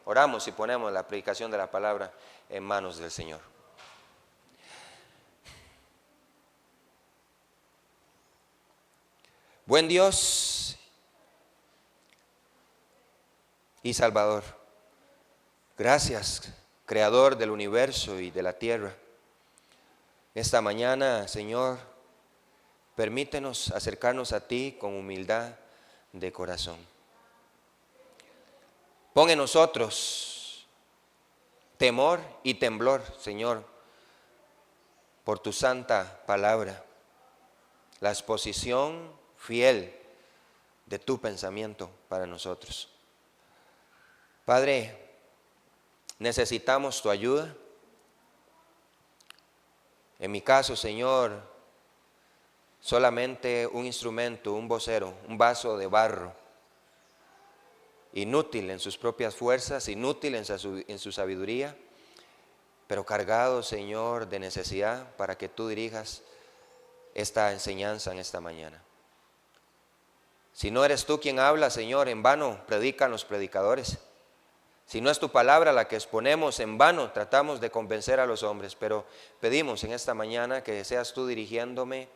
Oramos y ponemos la predicación de la palabra en manos del Señor. Buen Dios y Salvador, gracias, Creador del universo y de la tierra. Esta mañana, Señor, permítenos acercarnos a ti con humildad de corazón. Pon en nosotros temor y temblor, Señor, por tu santa palabra, la exposición fiel de tu pensamiento para nosotros. Padre, necesitamos tu ayuda. En mi caso, Señor, solamente un instrumento, un vocero, un vaso de barro, inútil en sus propias fuerzas, inútil en su sabiduría, pero cargado, Señor, de necesidad para que tú dirijas esta enseñanza en esta mañana. Si no eres tú quien habla, Señor, en vano predican los predicadores. Si no es tu palabra la que exponemos, en vano tratamos de convencer a los hombres, pero pedimos en esta mañana que seas tú dirigiéndome,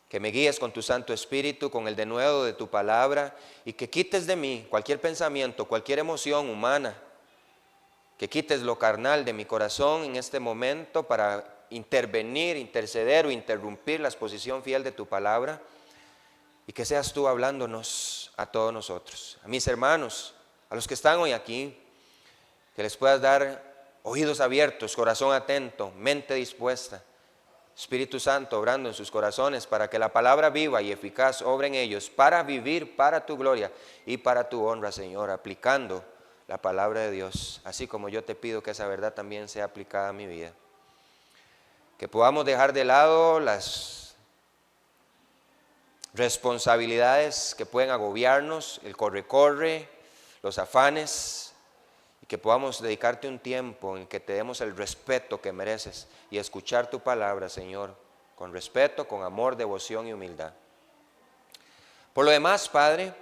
que me guíes con tu Santo Espíritu, con el denuedo de tu palabra, y que quites de mí cualquier pensamiento, cualquier emoción humana, que quites lo carnal de mi corazón en este momento para intervenir, interceder o interrumpir la exposición fiel de tu palabra, y que seas tú hablándonos a todos nosotros, a mis hermanos, a los que están hoy aquí, que les puedas dar oídos abiertos, corazón atento, mente dispuesta, Espíritu Santo obrando en sus corazones para que la palabra viva y eficaz obre en ellos para vivir para tu gloria y para tu honra, Señor, aplicando la palabra de Dios, así como yo te pido que esa verdad también sea aplicada a mi vida. Que podamos dejar de lado las responsabilidades que pueden agobiarnos, el corre-corre, los afanes, y que podamos dedicarte un tiempo en que te demos el respeto que mereces y escuchar tu palabra, Señor, con respeto, con amor, devoción y humildad. Por lo demás, Padre,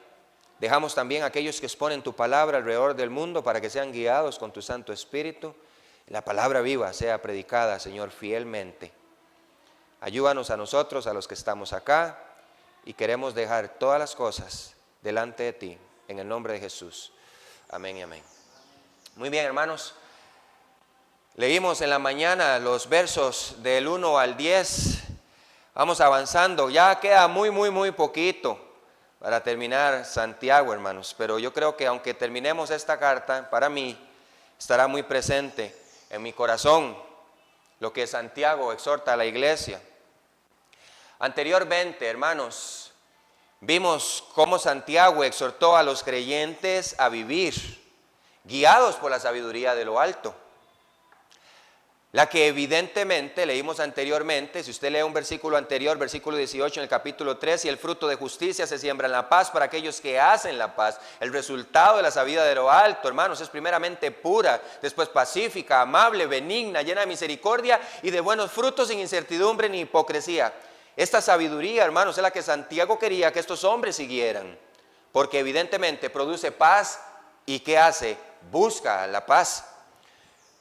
dejamos también a aquellos que exponen tu palabra alrededor del mundo para que sean guiados con tu Santo Espíritu. La palabra viva sea predicada, Señor, fielmente. Ayúdanos a nosotros, a los que estamos acá, y queremos dejar todas las cosas delante de ti, en el nombre de Jesús. Amén y amén. Muy bien, hermanos. Leímos en la mañana los versos del 1 al 10. Vamos avanzando. Ya queda muy poquito para terminar Santiago, hermanos. Pero yo creo que aunque terminemos esta carta, para mí estará muy presente en mi corazón lo que Santiago exhorta a la iglesia. Anteriormente, hermanos, vimos cómo Santiago exhortó a los creyentes a vivir, guiados por la sabiduría de lo alto. La que evidentemente leímos anteriormente, si usted lee un versículo anterior, versículo 18 en el capítulo 3, y el fruto de justicia se siembra en la paz para aquellos que hacen la paz. El resultado de la sabiduría de lo alto, hermanos, es primeramente pura, después pacífica, amable, benigna, llena de misericordia y de buenos frutos, sin incertidumbre ni hipocresía. Esta sabiduría, hermanos, es la que Santiago quería que estos hombres siguieran, porque evidentemente produce paz y ¿qué hace? Busca la paz.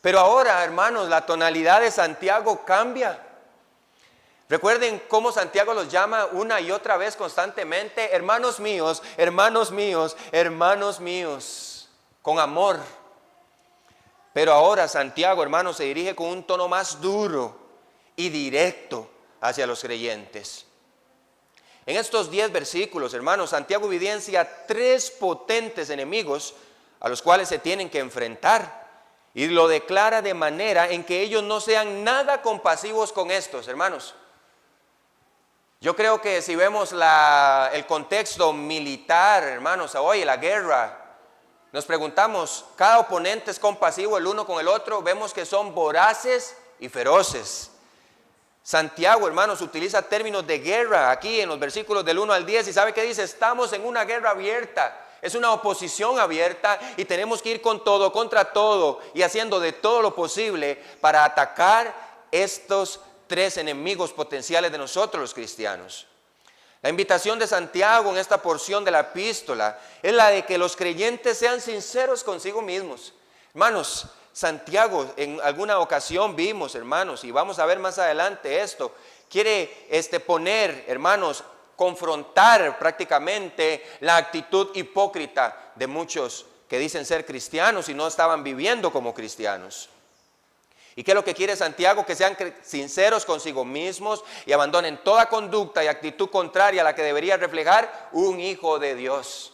Pero ahora, hermanos, la tonalidad de Santiago cambia. Recuerden cómo Santiago los llama una y otra vez constantemente, hermanos míos, hermanos míos, hermanos míos, con amor. Pero ahora Santiago, hermanos, se dirige con un tono más duro y directo hacia los creyentes. En estos 10 versículos, hermanos, Santiago evidencia 3 potentes enemigos a los cuales se tienen que enfrentar. Y lo declara de manera en que ellos no sean nada compasivos con estos, hermanos. Yo creo que si vemos el contexto militar, hermanos, hoy la guerra, nos preguntamos, ¿cada oponente es compasivo el uno con el otro? Vemos que son voraces y feroces. Santiago, hermanos, utiliza términos de guerra aquí en los versículos del 1 al 10 y ¿sabe qué dice? Estamos en una guerra abierta. Es una oposición abierta y tenemos que ir con todo, contra todo y haciendo de todo lo posible para atacar estos 3 enemigos potenciales de nosotros los cristianos. La invitación de Santiago en esta porción de la epístola es la de que los creyentes sean sinceros consigo mismos. Hermanos, Santiago en alguna ocasión vimos, hermanos, y vamos a ver más adelante esto, quiere poner, hermanos, confrontar prácticamente la actitud hipócrita de muchos que dicen ser cristianos y no estaban viviendo como cristianos. ¿Y qué es lo que quiere Santiago? Que sean sinceros consigo mismos y abandonen toda conducta y actitud contraria a la que debería reflejar un hijo de Dios.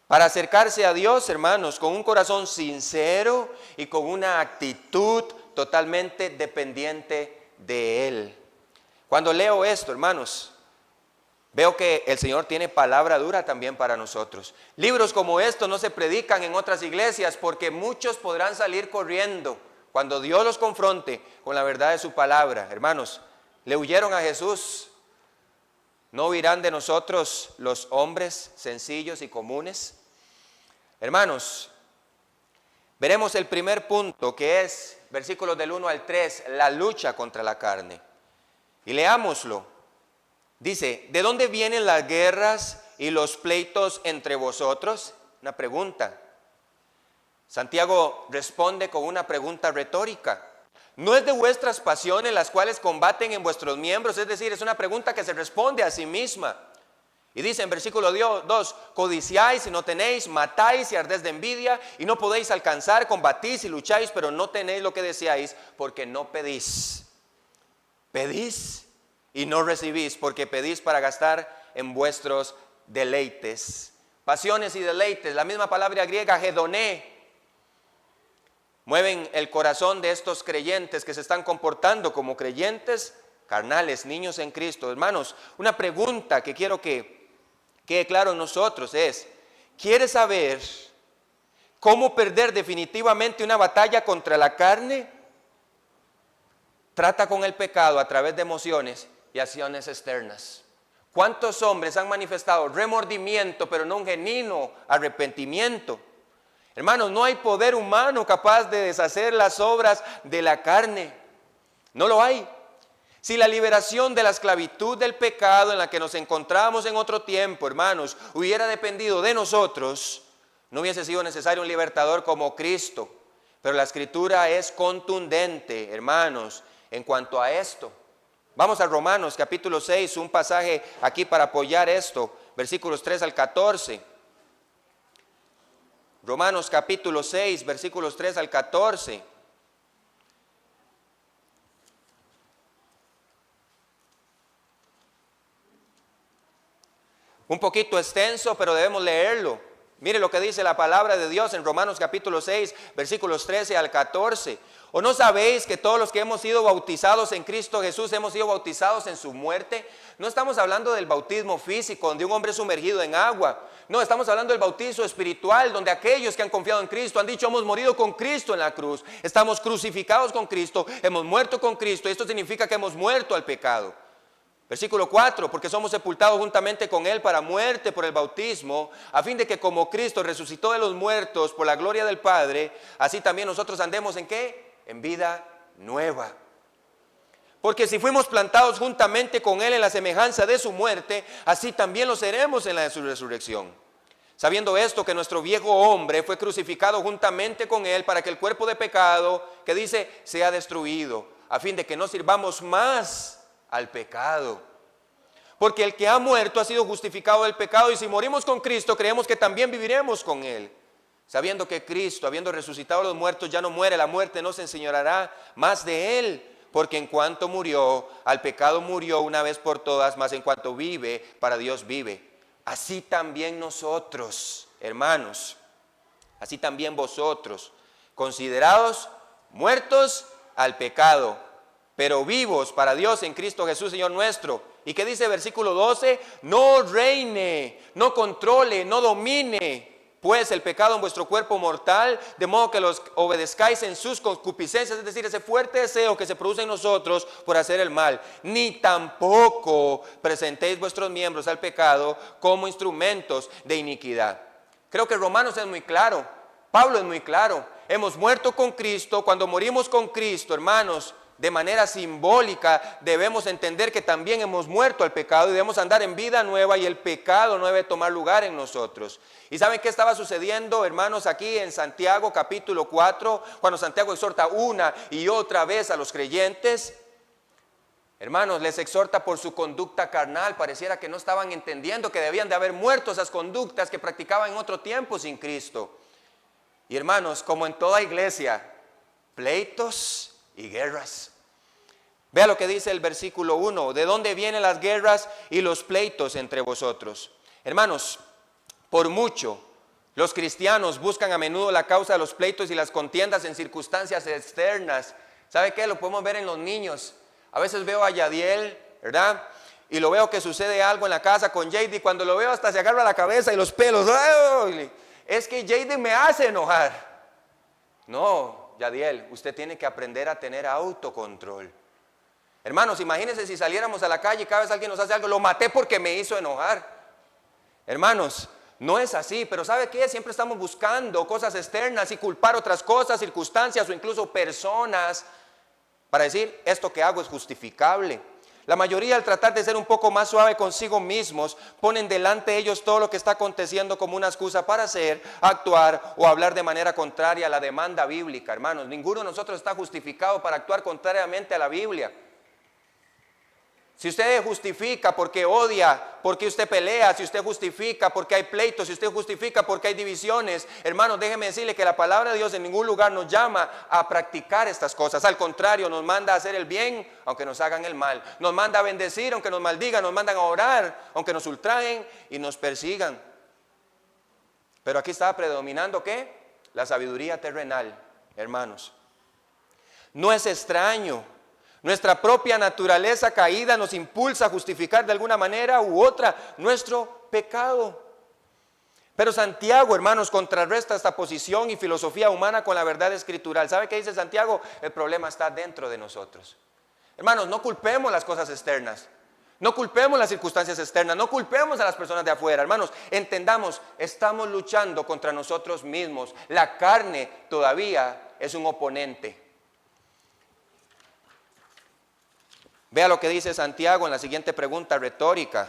Para acercarse a Dios, hermanos, con un corazón sincero y con una actitud totalmente dependiente de Él. Cuando leo esto, hermanos, veo que el Señor tiene palabra dura también para nosotros. Libros como estos no se predican en otras iglesias porque muchos podrán salir corriendo cuando Dios los confronte con la verdad de su palabra. Hermanos, le huyeron a Jesús. ¿No huirán de nosotros los hombres sencillos y comunes? Hermanos, veremos el primer punto, que es versículos del 1 al 3, la lucha contra la carne. Y leámoslo. Dice, ¿de dónde vienen las guerras y los pleitos entre vosotros? Una pregunta. Santiago responde con una pregunta retórica. ¿No es de vuestras pasiones las cuales combaten en vuestros miembros? Es decir, es una pregunta que se responde a sí misma. Y dice en versículo 2, codiciáis y no tenéis, matáis y ardéis de envidia y no podéis alcanzar, combatís y lucháis, pero no tenéis lo que deseáis porque no pedís. Pedís y no recibís porque pedís para gastar en vuestros deleites. Pasiones y deleites, la misma palabra griega, hedoné, mueven el corazón de estos creyentes que se están comportando como creyentes carnales, niños en Cristo. Hermanos, una pregunta que quiero que quede claro en nosotros es, ¿quieres saber cómo perder definitivamente una batalla contra la carne? Trata con el pecado a través de emociones y acciones externas. ¿Cuántos hombres han manifestado remordimiento, pero no un genuino arrepentimiento? Hermanos, no hay poder humano capaz de deshacer las obras de la carne. No lo hay. Si la liberación de la esclavitud del pecado en la que nos encontramos en otro tiempo, hermanos, hubiera dependido de nosotros, no hubiese sido necesario un libertador como Cristo. Pero la Escritura es contundente, hermanos, en cuanto a esto. Vamos a Romanos capítulo 6, un pasaje aquí para apoyar esto, versículos 3 al 14. Romanos capítulo 6, versículos 3 al 14. Un poquito extenso, pero debemos leerlo. Mire lo que dice la palabra de Dios en Romanos capítulo 6, versículos 13 al 14. ¿O no sabéis que todos los que hemos sido bautizados en Cristo Jesús hemos sido bautizados en su muerte? No estamos hablando del bautismo físico, de un hombre sumergido en agua. No, estamos hablando del bautismo espiritual, donde aquellos que han confiado en Cristo han dicho, hemos morido con Cristo en la cruz. Estamos crucificados con Cristo, hemos muerto con Cristo. Esto significa que hemos muerto al pecado. Versículo 4, porque somos sepultados juntamente con Él para muerte por el bautismo, a fin de que como Cristo resucitó de los muertos por la gloria del Padre, así también nosotros andemos ¿en qué? En vida nueva. Porque si fuimos plantados juntamente con Él en la semejanza de su muerte, así también lo seremos en la de su resurrección. Sabiendo esto, que nuestro viejo hombre fue crucificado juntamente con Él para que el cuerpo de pecado, que dice, sea destruido, a fin de que no sirvamos más al pecado. Porque el que ha muerto ha sido justificado del pecado, y si morimos con Cristo, creemos que también viviremos con Él. Sabiendo que Cristo, habiendo resucitado a los muertos, ya no muere, la muerte no se enseñoreará más de Él. Porque en cuanto murió, al pecado murió una vez por todas, mas en cuanto vive, para Dios vive. Así también nosotros, hermanos, así también vosotros, considerados muertos al pecado, pero vivos para Dios en Cristo Jesús, Señor nuestro. ¿Y qué dice versículo 12? No reine, no controle, no domine pues el pecado en vuestro cuerpo mortal, de modo que los obedezcáis en sus concupiscencias, es decir, ese fuerte deseo que se produce en nosotros por hacer el mal. Ni tampoco presentéis vuestros miembros al pecado como instrumentos de iniquidad. Creo que Romanos es muy claro, Pablo es muy claro. Hemos muerto con Cristo. Cuando morimos con Cristo, hermanos, de manera simbólica, debemos entender que también hemos muerto al pecado y debemos andar en vida nueva y el pecado no debe tomar lugar en nosotros. ¿Y saben qué estaba sucediendo, hermanos, aquí en Santiago capítulo 4, cuando Santiago exhorta una y otra vez a los creyentes? Hermanos, les exhorta por su conducta carnal. Pareciera que no estaban entendiendo que debían de haber muerto esas conductas que practicaban en otro tiempo sin Cristo. Y hermanos, como en toda iglesia, pleitos y guerras. Vea lo que dice el versículo 1. ¿De dónde vienen las guerras y los pleitos entre vosotros? Hermanos, por mucho los cristianos buscan a menudo la causa de los pleitos y las contiendas en circunstancias externas. ¿Sabe qué? Lo podemos ver en los niños. A veces veo a Yadiel, ¿verdad? Y lo veo que sucede algo en la casa con JD. Cuando lo veo hasta se agarra la cabeza y los pelos. ¡Ay! Es que JD me hace enojar. No, Yadiel, usted tiene que aprender a tener autocontrol. Hermanos, imagínense si saliéramos a la calle y cada vez alguien nos hace algo, lo maté porque me hizo enojar. Hermanos, no es así, pero ¿sabe qué? Siempre estamos buscando cosas externas y culpar otras cosas, circunstancias o incluso personas para decir, esto que hago es justificable. La mayoría, al tratar de ser un poco más suave consigo mismos, ponen delante de ellos todo lo que está aconteciendo como una excusa para hacer, actuar o hablar de manera contraria a la demanda bíblica. Hermanos, ninguno de nosotros está justificado para actuar contrariamente a la Biblia. Si usted justifica porque odia, porque usted pelea, si usted justifica porque hay pleitos, si usted justifica porque hay divisiones, hermanos, déjeme decirle que la palabra de Dios en ningún lugar nos llama a practicar estas cosas. Al contrario, nos manda a hacer el bien aunque nos hagan el mal. Nos manda a bendecir aunque nos maldigan, nos mandan a orar aunque nos ultrajen y nos persigan. Pero aquí está predominando ¿qué? La sabiduría terrenal, hermanos. No es extraño. Nuestra propia naturaleza caída nos impulsa a justificar de alguna manera u otra nuestro pecado. Pero Santiago, hermanos, contrarresta esta posición y filosofía humana con la verdad escritural. ¿Sabe qué dice Santiago? El problema está dentro de nosotros. Hermanos, no culpemos las cosas externas. No culpemos las circunstancias externas. No culpemos a las personas de afuera. Hermanos, entendamos, estamos luchando contra nosotros mismos. La carne todavía es un oponente. Vea lo que dice Santiago en la siguiente pregunta retórica.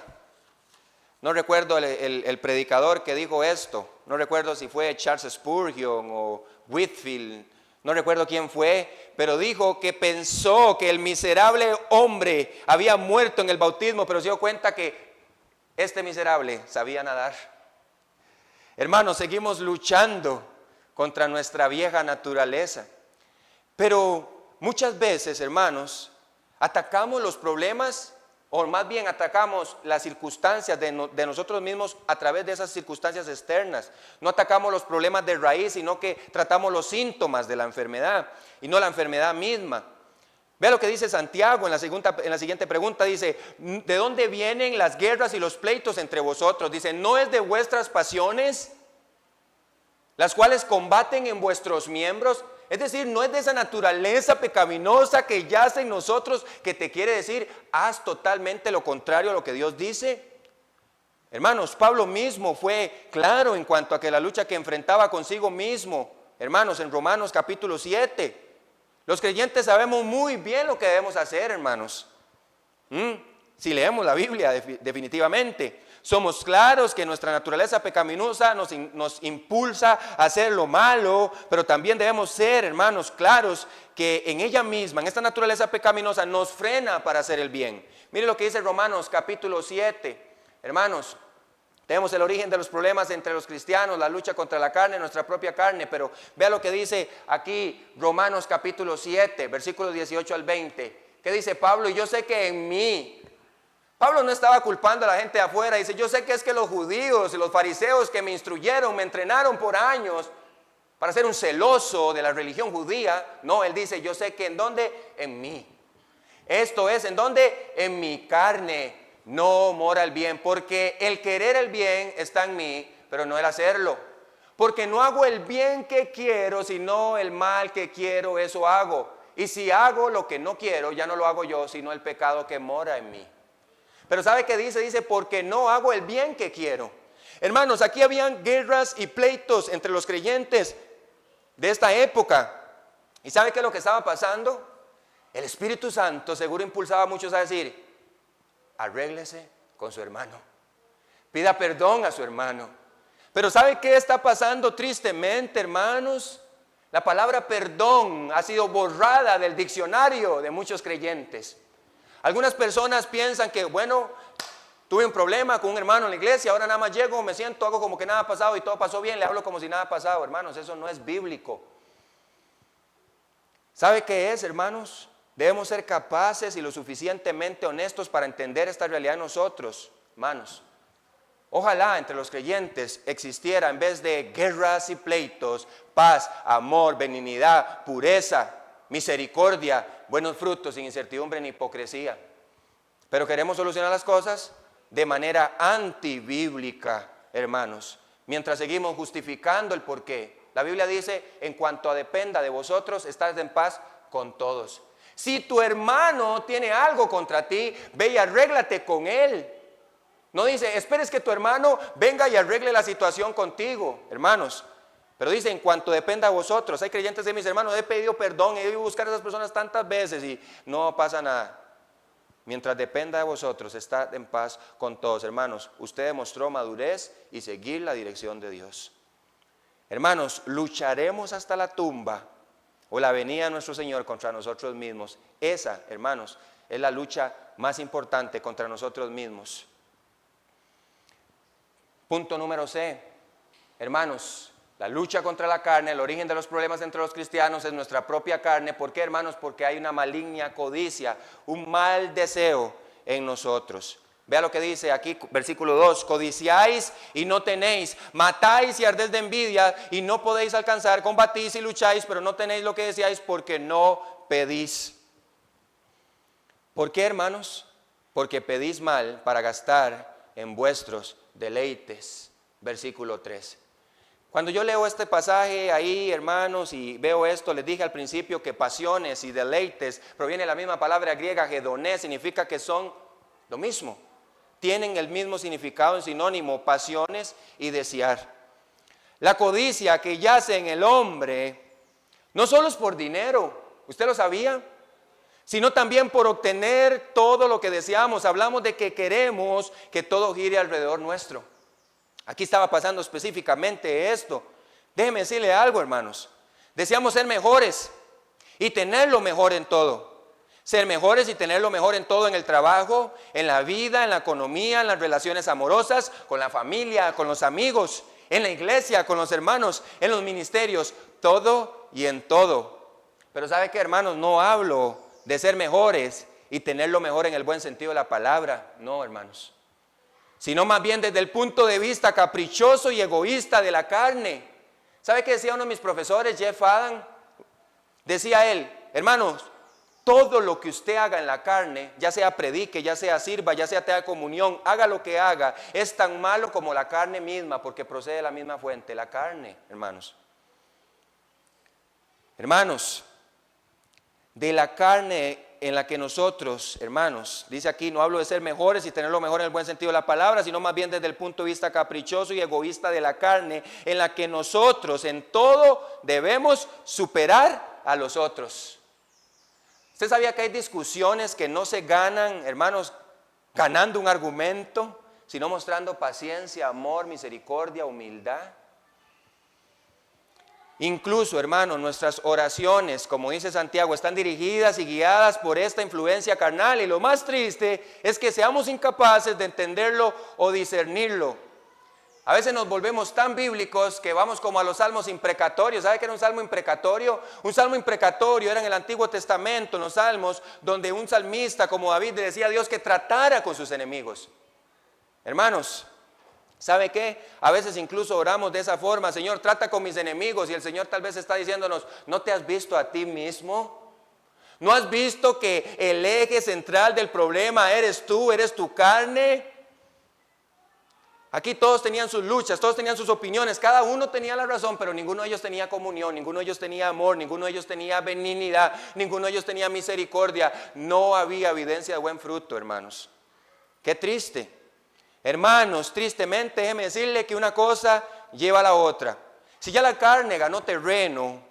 No recuerdo el predicador que dijo esto. No recuerdo si fue Charles Spurgeon o Whitefield. No recuerdo quién fue, pero dijo que pensó que el miserable hombre había muerto en el bautismo, pero se dio cuenta que este miserable sabía nadar. Hermanos, seguimos luchando contra nuestra vieja naturaleza. Pero muchas veces, hermanos, atacamos los problemas, o más bien atacamos las circunstancias de nosotros mismos a través de esas circunstancias externas. No atacamos los problemas de raíz, sino que tratamos los síntomas de la enfermedad y no la enfermedad misma. Vea lo que dice Santiago en la siguiente pregunta. Dice, ¿de dónde vienen las guerras y los pleitos entre vosotros? Dice, ¿no es de vuestras pasiones, las cuales combaten en vuestros miembros? Es decir, no es de esa naturaleza pecaminosa que yace en nosotros que te quiere decir, haz totalmente lo contrario a lo que Dios dice. Hermanos, Pablo mismo fue claro en cuanto a que la lucha que enfrentaba consigo mismo, hermanos, en Romanos capítulo 7. Los creyentes sabemos muy bien lo que debemos hacer, hermanos. Si leemos la Biblia, definitivamente. Somos claros que nuestra naturaleza pecaminosa nos impulsa a hacer lo malo, pero también debemos ser, hermanos, claros que en ella misma, en esta naturaleza pecaminosa, nos frena para hacer el bien. Mire lo que dice Romanos capítulo 7. Hermanos, tenemos el origen de los problemas entre los cristianos, la lucha contra la carne, nuestra propia carne, pero vea lo que dice aquí Romanos capítulo 7, versículos 18 al 20. ¿Qué dice Pablo? Y yo sé que en mí... Pablo no estaba culpando a la gente de afuera. Dice, yo sé que es que los judíos y los fariseos que me instruyeron, me entrenaron por años para ser un celoso de la religión judía. No, él dice, yo sé que ¿en dónde? En mí. Esto es, ¿en dónde? En mi carne no mora el bien, porque el querer el bien está en mí, pero no el hacerlo. Porque no hago el bien que quiero, sino el mal que quiero, eso hago. Y si hago lo que no quiero, ya no lo hago yo, sino el pecado que mora en mí. Pero ¿sabe qué dice? Dice, porque no hago el bien que quiero. Hermanos, aquí habían guerras y pleitos entre los creyentes de esta época. ¿Y sabe qué es lo que estaba pasando? El Espíritu Santo seguro impulsaba a muchos a decir, arréglese con su hermano, pida perdón a su hermano. Pero ¿sabe qué está pasando tristemente, hermanos? La palabra perdón ha sido borrada del diccionario de muchos creyentes. Algunas personas piensan que, bueno, tuve un problema con un hermano en la iglesia, ahora nada más llego, me siento, hago como que nada ha pasado y todo pasó bien, le hablo como si nada ha pasado. Hermanos, eso no es bíblico. ¿Sabe qué es, hermanos? Debemos ser capaces y lo suficientemente honestos para entender esta realidad en nosotros, hermanos. Ojalá entre los creyentes existiera, en vez de guerras y pleitos, paz, amor, benignidad, pureza, misericordia, buenos frutos, sin incertidumbre ni hipocresía. Pero queremos solucionar las cosas de manera antibíblica, hermanos, mientras seguimos justificando el porqué. La Biblia dice, en cuanto a dependa de vosotros, estad en paz con todos. Si tu hermano tiene algo contra ti, ve y arréglate con él. No dice, esperes que tu hermano venga y arregle la situación contigo, hermanos. Pero dice, en cuanto dependa de vosotros. Hay creyentes de mis hermanos, he pedido perdón, he ido a buscar a esas personas tantas veces y no pasa nada. Mientras dependa de vosotros, estad en paz con todos. Hermanos, usted demostró madurez y seguir la dirección de Dios. Hermanos, lucharemos hasta la tumba o la venida de nuestro Señor contra nosotros mismos. Esa, hermanos, es la lucha más importante contra nosotros mismos. Punto número C. Hermanos, la lucha contra la carne, el origen de los problemas entre los cristianos es nuestra propia carne. ¿Por qué, hermanos? Porque hay una maligna codicia, un mal deseo en nosotros. Vea lo que dice aquí, versículo 2, codiciáis y no tenéis, matáis y ardéis de envidia y no podéis alcanzar, combatís y lucháis, pero no tenéis lo que deseáis porque no pedís. ¿Por qué, hermanos? Porque pedís mal para gastar en vuestros deleites. Versículo 3. Cuando yo leo este pasaje ahí, hermanos, y veo esto, les dije al principio que pasiones y deleites proviene de la misma palabra griega, hedonés, significa que son lo mismo. Tienen el mismo significado en sinónimo, pasiones y desear. La codicia que yace en el hombre no solo es por dinero, ¿usted lo sabía? Sino también por obtener todo lo que deseamos. Hablamos de que queremos que todo gire alrededor nuestro. Aquí estaba pasando específicamente esto. Déjeme decirle algo, hermanos. Deseamos ser mejores y tener lo mejor en todo. Ser mejores y tener lo mejor en todo, en el trabajo, en la vida, en la economía, en las relaciones amorosas, con la familia, con los amigos, en la iglesia, con los hermanos, en los ministerios, todo y en todo. Pero ¿sabe qué, hermanos? No hablo de ser mejores y tener lo mejor en el buen sentido de la palabra. No, hermanos. Sino más bien desde el punto de vista caprichoso y egoísta de la carne. ¿Sabe qué decía uno de mis profesores, Jeff Adam? Decía él, hermanos, todo lo que usted haga en la carne, ya sea predique, ya sea sirva, ya sea tenga comunión, haga lo que haga, es tan malo como la carne misma, porque procede de la misma fuente, la carne, hermanos. Hermanos, de la carne en la que nosotros, hermanos, dice aquí, no hablo de ser mejores y tener lo mejor en el buen sentido de la palabra, sino más bien desde el punto de vista caprichoso y egoísta de la carne, en la que nosotros en todo debemos superar a los otros. ¿Usted sabía que hay discusiones que no se ganan, hermanos, ganando un argumento, sino mostrando paciencia, amor, misericordia, humildad? Incluso, hermanos, nuestras oraciones, como dice Santiago, están dirigidas y guiadas por esta influencia carnal. Y lo más triste es que seamos incapaces de entenderlo o discernirlo. A veces nos volvemos tan bíblicos que vamos como a los salmos imprecatorios. ¿Sabe qué era un salmo imprecatorio? Un salmo imprecatorio era en el Antiguo Testamento, en los salmos, donde un salmista como David le decía a Dios que tratara con sus enemigos. Hermanos, ¿sabe qué? A veces incluso oramos de esa forma, Señor, trata con mis enemigos, y el Señor tal vez está diciéndonos, ¿no te has visto a ti mismo? ¿No has visto que el eje central del problema eres tú, eres tu carne? Aquí todos tenían sus luchas, todos tenían sus opiniones, cada uno tenía la razón, pero ninguno de ellos tenía comunión, ninguno de ellos tenía amor, ninguno de ellos tenía benignidad, ninguno de ellos tenía misericordia. No había evidencia de buen fruto, hermanos. Qué triste. Hermanos, tristemente, déjeme decirle que una cosa lleva a la otra. Si ya la carne ganó terreno,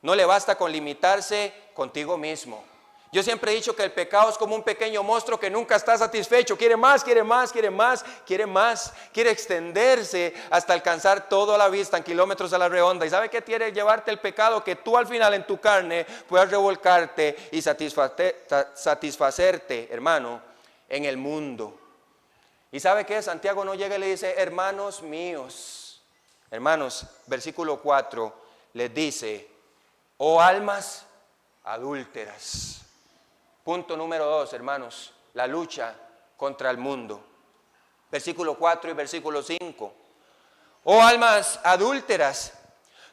no le basta con limitarse contigo mismo. Yo siempre he dicho que el pecado es como un pequeño monstruo que nunca está satisfecho, quiere más, quiere más, quiere más, quiere más, quiere extenderse hasta alcanzar toda la vista en kilómetros a la redonda. ¿Y sabe qué quiere llevarte el pecado? Que tú al final en tu carne puedas revolcarte y satisfacerte, hermano, en el mundo. ¿Y sabe qué? Santiago no llega y le dice, hermanos míos, hermanos, versículo 4, les dice, oh almas adúlteras. Punto número 2, hermanos, la lucha contra el mundo. Versículo 4 y versículo 5. Oh almas adúlteras,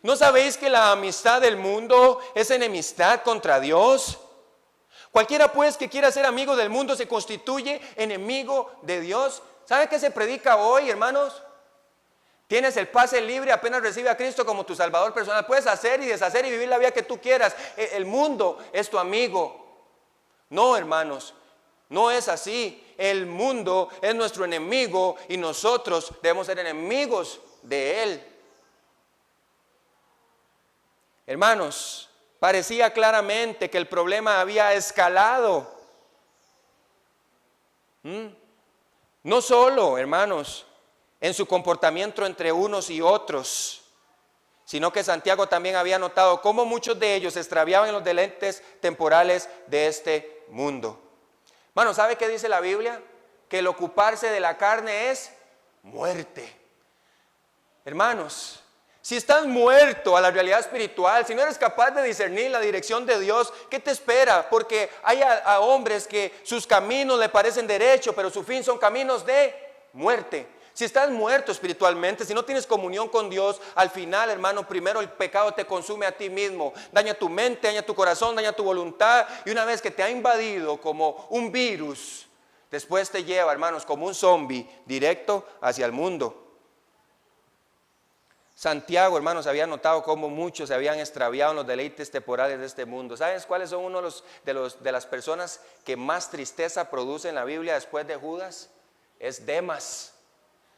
¿no sabéis que la amistad del mundo es enemistad contra Dios? Cualquiera pues que quiera ser amigo del mundo se constituye enemigo de Dios. ¿Sabe qué se predica hoy, hermanos? Tienes el pase libre, apenas recibe a Cristo como tu Salvador personal. Puedes hacer y deshacer y vivir la vida que tú quieras. El mundo es tu amigo. No, hermanos, no es así. El mundo es nuestro enemigo y nosotros debemos ser enemigos de él. Hermanos, parecía claramente que el problema había escalado. No solo, hermanos, en su comportamiento entre unos y otros, sino que Santiago también había notado cómo muchos de ellos se extraviaban en los deleites temporales de este mundo. Hermano, ¿sabe qué dice la Biblia? Que el ocuparse de la carne es muerte. Hermanos, si estás muerto a la realidad espiritual, si no eres capaz de discernir la dirección de Dios, ¿qué te espera? Porque hay a hombres que sus caminos le parecen derechos, pero su fin son caminos de muerte. Si estás muerto espiritualmente, si no tienes comunión con Dios, al final, hermano, primero el pecado te consume a ti mismo, daña tu mente, daña tu corazón, daña tu voluntad, y una vez que te ha invadido como un virus, después te lleva, hermanos, como un zombie directo hacia el mundo. Santiago, hermanos, había notado cómo muchos se habían extraviado en los deleites temporales de este mundo. ¿Sabes cuáles son uno de las personas que más tristeza produce en la Biblia después de Judas? Es Demas.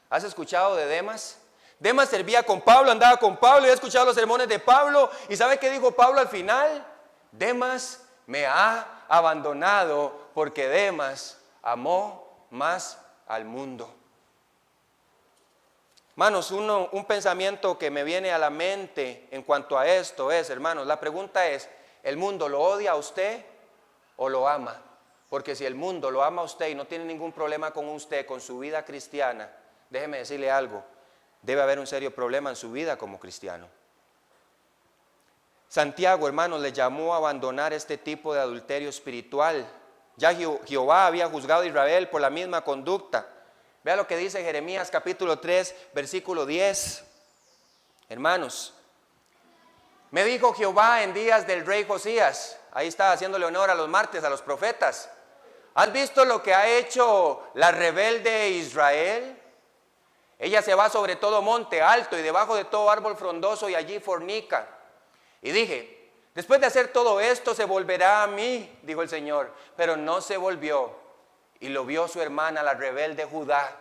¿Has escuchado de Demas? Demas servía con Pablo, andaba con Pablo y ha escuchado los sermones de Pablo. ¿Y sabe qué dijo Pablo al final? Demas me ha abandonado porque Demas amó más al mundo. Hermanos, un pensamiento que me viene a la mente en cuanto a esto es, hermanos, la pregunta es, ¿el mundo lo odia a usted o lo ama? Porque si el mundo lo ama a usted y no tiene ningún problema con usted, con su vida cristiana, déjeme decirle algo, debe haber un serio problema en su vida como cristiano. Santiago, hermanos, le llamó a abandonar este tipo de adulterio espiritual. Ya Jehová había juzgado a Israel por la misma conducta. Vea lo que dice Jeremías capítulo 3, versículo 10. Hermanos, me dijo Jehová en días del rey Josías, ahí está haciéndole honor a los martes, a los profetas. ¿Has visto lo que ha hecho la rebelde Israel? Ella se va sobre todo monte alto y debajo de todo árbol frondoso y allí fornica. Y dije, después de hacer todo esto se volverá a mí, dijo el Señor. Pero no se volvió y lo vio su hermana, la rebelde Judá.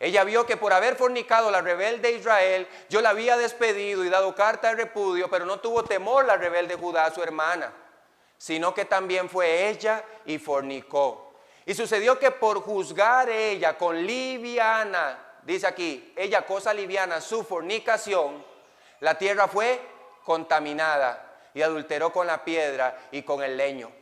Ella vio que por haber fornicado la rebelde Israel, yo la había despedido y dado carta de repudio, pero no tuvo temor la rebelde Judá, su hermana, sino que también fue ella y fornicó. Y sucedió que por juzgar ella con liviana, dice aquí, ella cosa liviana, su fornicación, la tierra fue contaminada y adulteró con la piedra y con el leño.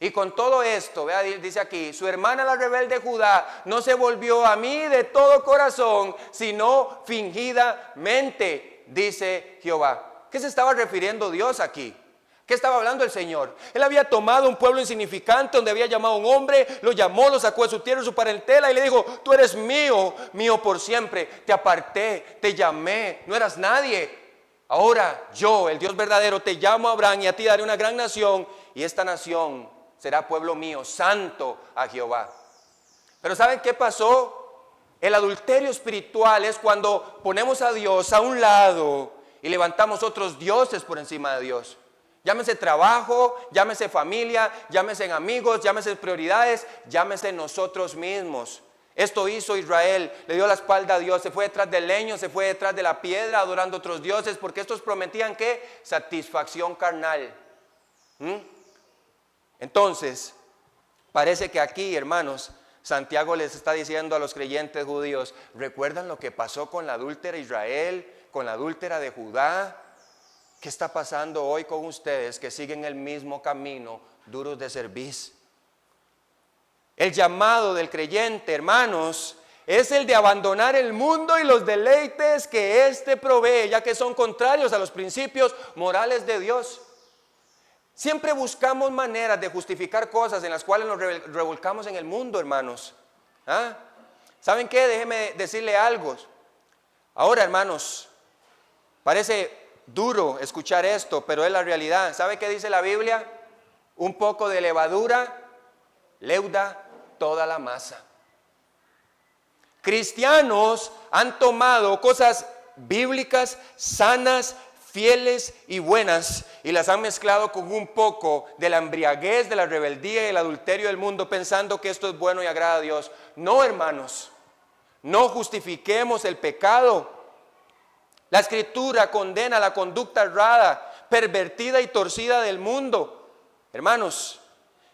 Y con todo esto, vea, dice aquí, su hermana la rebelde Judá no se volvió a mí de todo corazón, sino fingidamente, dice Jehová. ¿Qué se estaba refiriendo Dios aquí? ¿Qué estaba hablando el Señor? Él había tomado un pueblo insignificante donde había llamado a un hombre, lo llamó, lo sacó de su tierra, de su parentela y le dijo, tú eres mío, mío por siempre, te aparté, te llamé, no eras nadie. Ahora yo, el Dios verdadero, te llamo a Abraham y a ti daré una gran nación y esta nación será pueblo mío, santo a Jehová. Pero ¿saben qué pasó? El adulterio espiritual es cuando ponemos a Dios a un lado y levantamos otros dioses por encima de Dios. Llámese trabajo, llámese familia, llámese amigos, llámese prioridades, llámese nosotros mismos. Esto hizo Israel, le dio la espalda a Dios, se fue detrás del leño, se fue detrás de la piedra, adorando a otros dioses, porque estos prometían ¿qué? Satisfacción carnal. Entonces, parece que aquí, hermanos, Santiago les está diciendo a los creyentes judíos, ¿recuerdan lo que pasó con la adúltera Israel, con la adúltera de Judá? ¿Qué está pasando hoy con ustedes que siguen el mismo camino, duros de cerviz? El llamado del creyente, hermanos, es el de abandonar el mundo y los deleites que éste provee, ya que son contrarios a los principios morales de Dios. Siempre buscamos maneras de justificar cosas en las cuales nos revolcamos en el mundo, hermanos. ¿Ah? ¿Saben qué? Déjenme decirle algo. Ahora, hermanos, parece duro escuchar esto, pero es la realidad. ¿Sabe qué dice la Biblia? Un poco de levadura leuda toda la masa. Cristianos han tomado cosas bíblicas, sanas, fieles y buenas, y las han mezclado con un poco de la embriaguez, de la rebeldía y el adulterio del mundo, pensando que esto es bueno y agrada a Dios. No, hermanos, no justifiquemos el pecado. La Escritura condena la conducta errada, pervertida y torcida del mundo. Hermanos,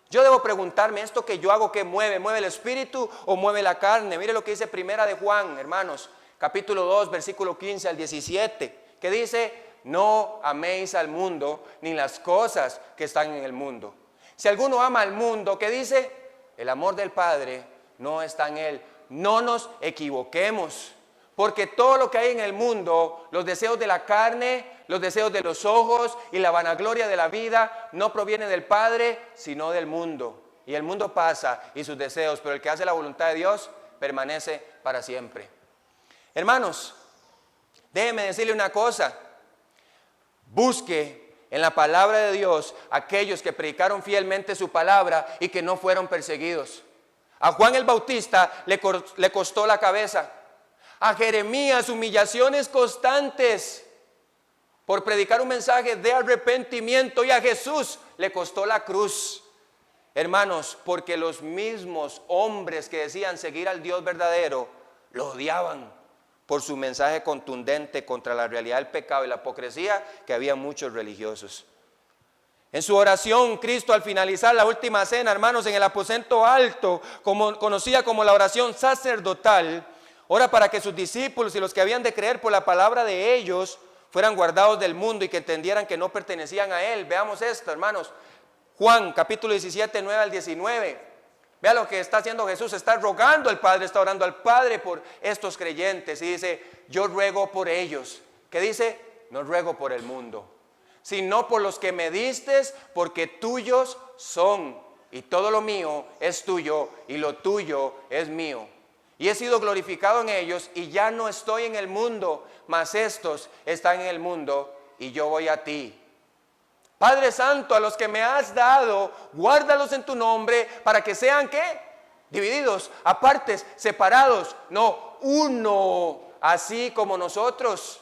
yo debo preguntarme, ¿esto que yo hago qué mueve? ¿Mueve el espíritu o mueve la carne? Mire lo que dice Primera de Juan, hermanos, capítulo 2, versículo 15 al 17, que dice: no améis al mundo ni las cosas que están en el mundo. Si alguno ama al mundo, ¿qué dice? El amor del Padre no está en él. No nos equivoquemos, porque todo lo que hay en el mundo, los deseos de la carne, los deseos de los ojos y la vanagloria de la vida, no provienen del Padre, sino del mundo. Y el mundo pasa y sus deseos, pero el que hace la voluntad de Dios permanece para siempre. Hermanos, déjenme decirle una cosa. Busque en la palabra de Dios aquellos que predicaron fielmente su palabra y que no fueron perseguidos. A Juan el Bautista le costó la cabeza. A Jeremías humillaciones constantes por predicar un mensaje de arrepentimiento, y a Jesús le costó la cruz. Hermanos, porque los mismos hombres que decían seguir al Dios verdadero lo odiaban por su mensaje contundente contra la realidad del pecado y la hipocresía que había muchos religiosos. En su oración, Cristo, al finalizar la última cena, hermanos, en el aposento alto, conocida como la oración sacerdotal, ora para que sus discípulos y los que habían de creer por la palabra de ellos fueran guardados del mundo y que entendieran que no pertenecían a él. Veamos esto, hermanos. Juan, capítulo 17, 9 al 19. Vea lo que está haciendo Jesús. Está rogando al Padre, está orando al Padre por estos creyentes. Y dice: yo ruego por ellos. ¿Qué dice? No ruego por el mundo, sino por los que me distes, porque tuyos son. Y todo lo mío es tuyo, y lo tuyo es mío. Y he sido glorificado en ellos, y ya no estoy en el mundo, mas estos están en el mundo, y yo voy a ti. Padre Santo, a los que me has dado, guárdalos en tu nombre, para que sean, ¿qué? Divididos, apartes, separados. No, uno, así como nosotros.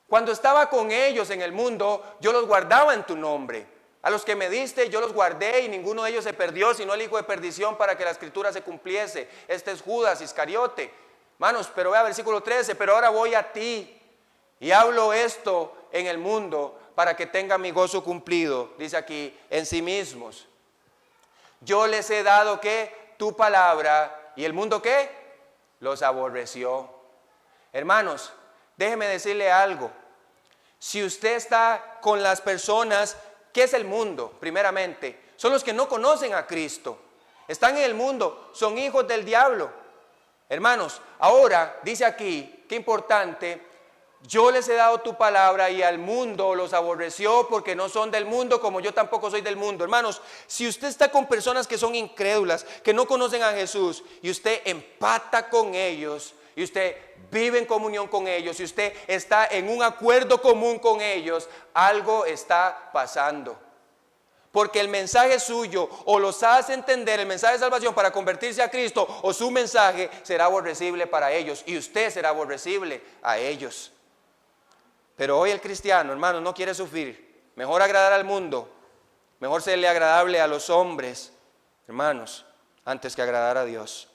Cuando estaba con ellos en el mundo, yo los guardaba en tu nombre. A los que me diste, yo los guardé, y ninguno de ellos se perdió, sino el hijo de perdición, para que la escritura se cumpliese. Este es Judas Iscariote. Hermanos, pero vea versículo 13, pero ahora voy a ti, y hablo esto en el mundo, para que tenga mi gozo cumplido, dice aquí, en sí mismos. Yo les he dado, ¿qué? Tu palabra, y el mundo, ¿qué? Los aborreció. Hermanos, déjeme decirle algo. Si usted está con las personas, ¿qué es el mundo? Primeramente, son los que no conocen a Cristo. Están en el mundo, son hijos del diablo. Hermanos, ahora dice aquí, qué importante: yo les he dado tu palabra, y al mundo los aborreció, porque no son del mundo, como yo tampoco soy del mundo. Hermanos, si usted está con personas que son incrédulas, que no conocen a Jesús, y usted empata con ellos, y usted vive en comunión con ellos, y usted está en un acuerdo común con ellos, algo está pasando. Porque el mensaje suyo o los hace entender el mensaje de salvación para convertirse a Cristo, o su mensaje será aborrecible para ellos, y usted será aborrecible a ellos. Pero hoy el cristiano, hermano, no quiere sufrir. Mejor agradar al mundo, mejor serle agradable a los hombres, hermanos, antes que agradar a Dios.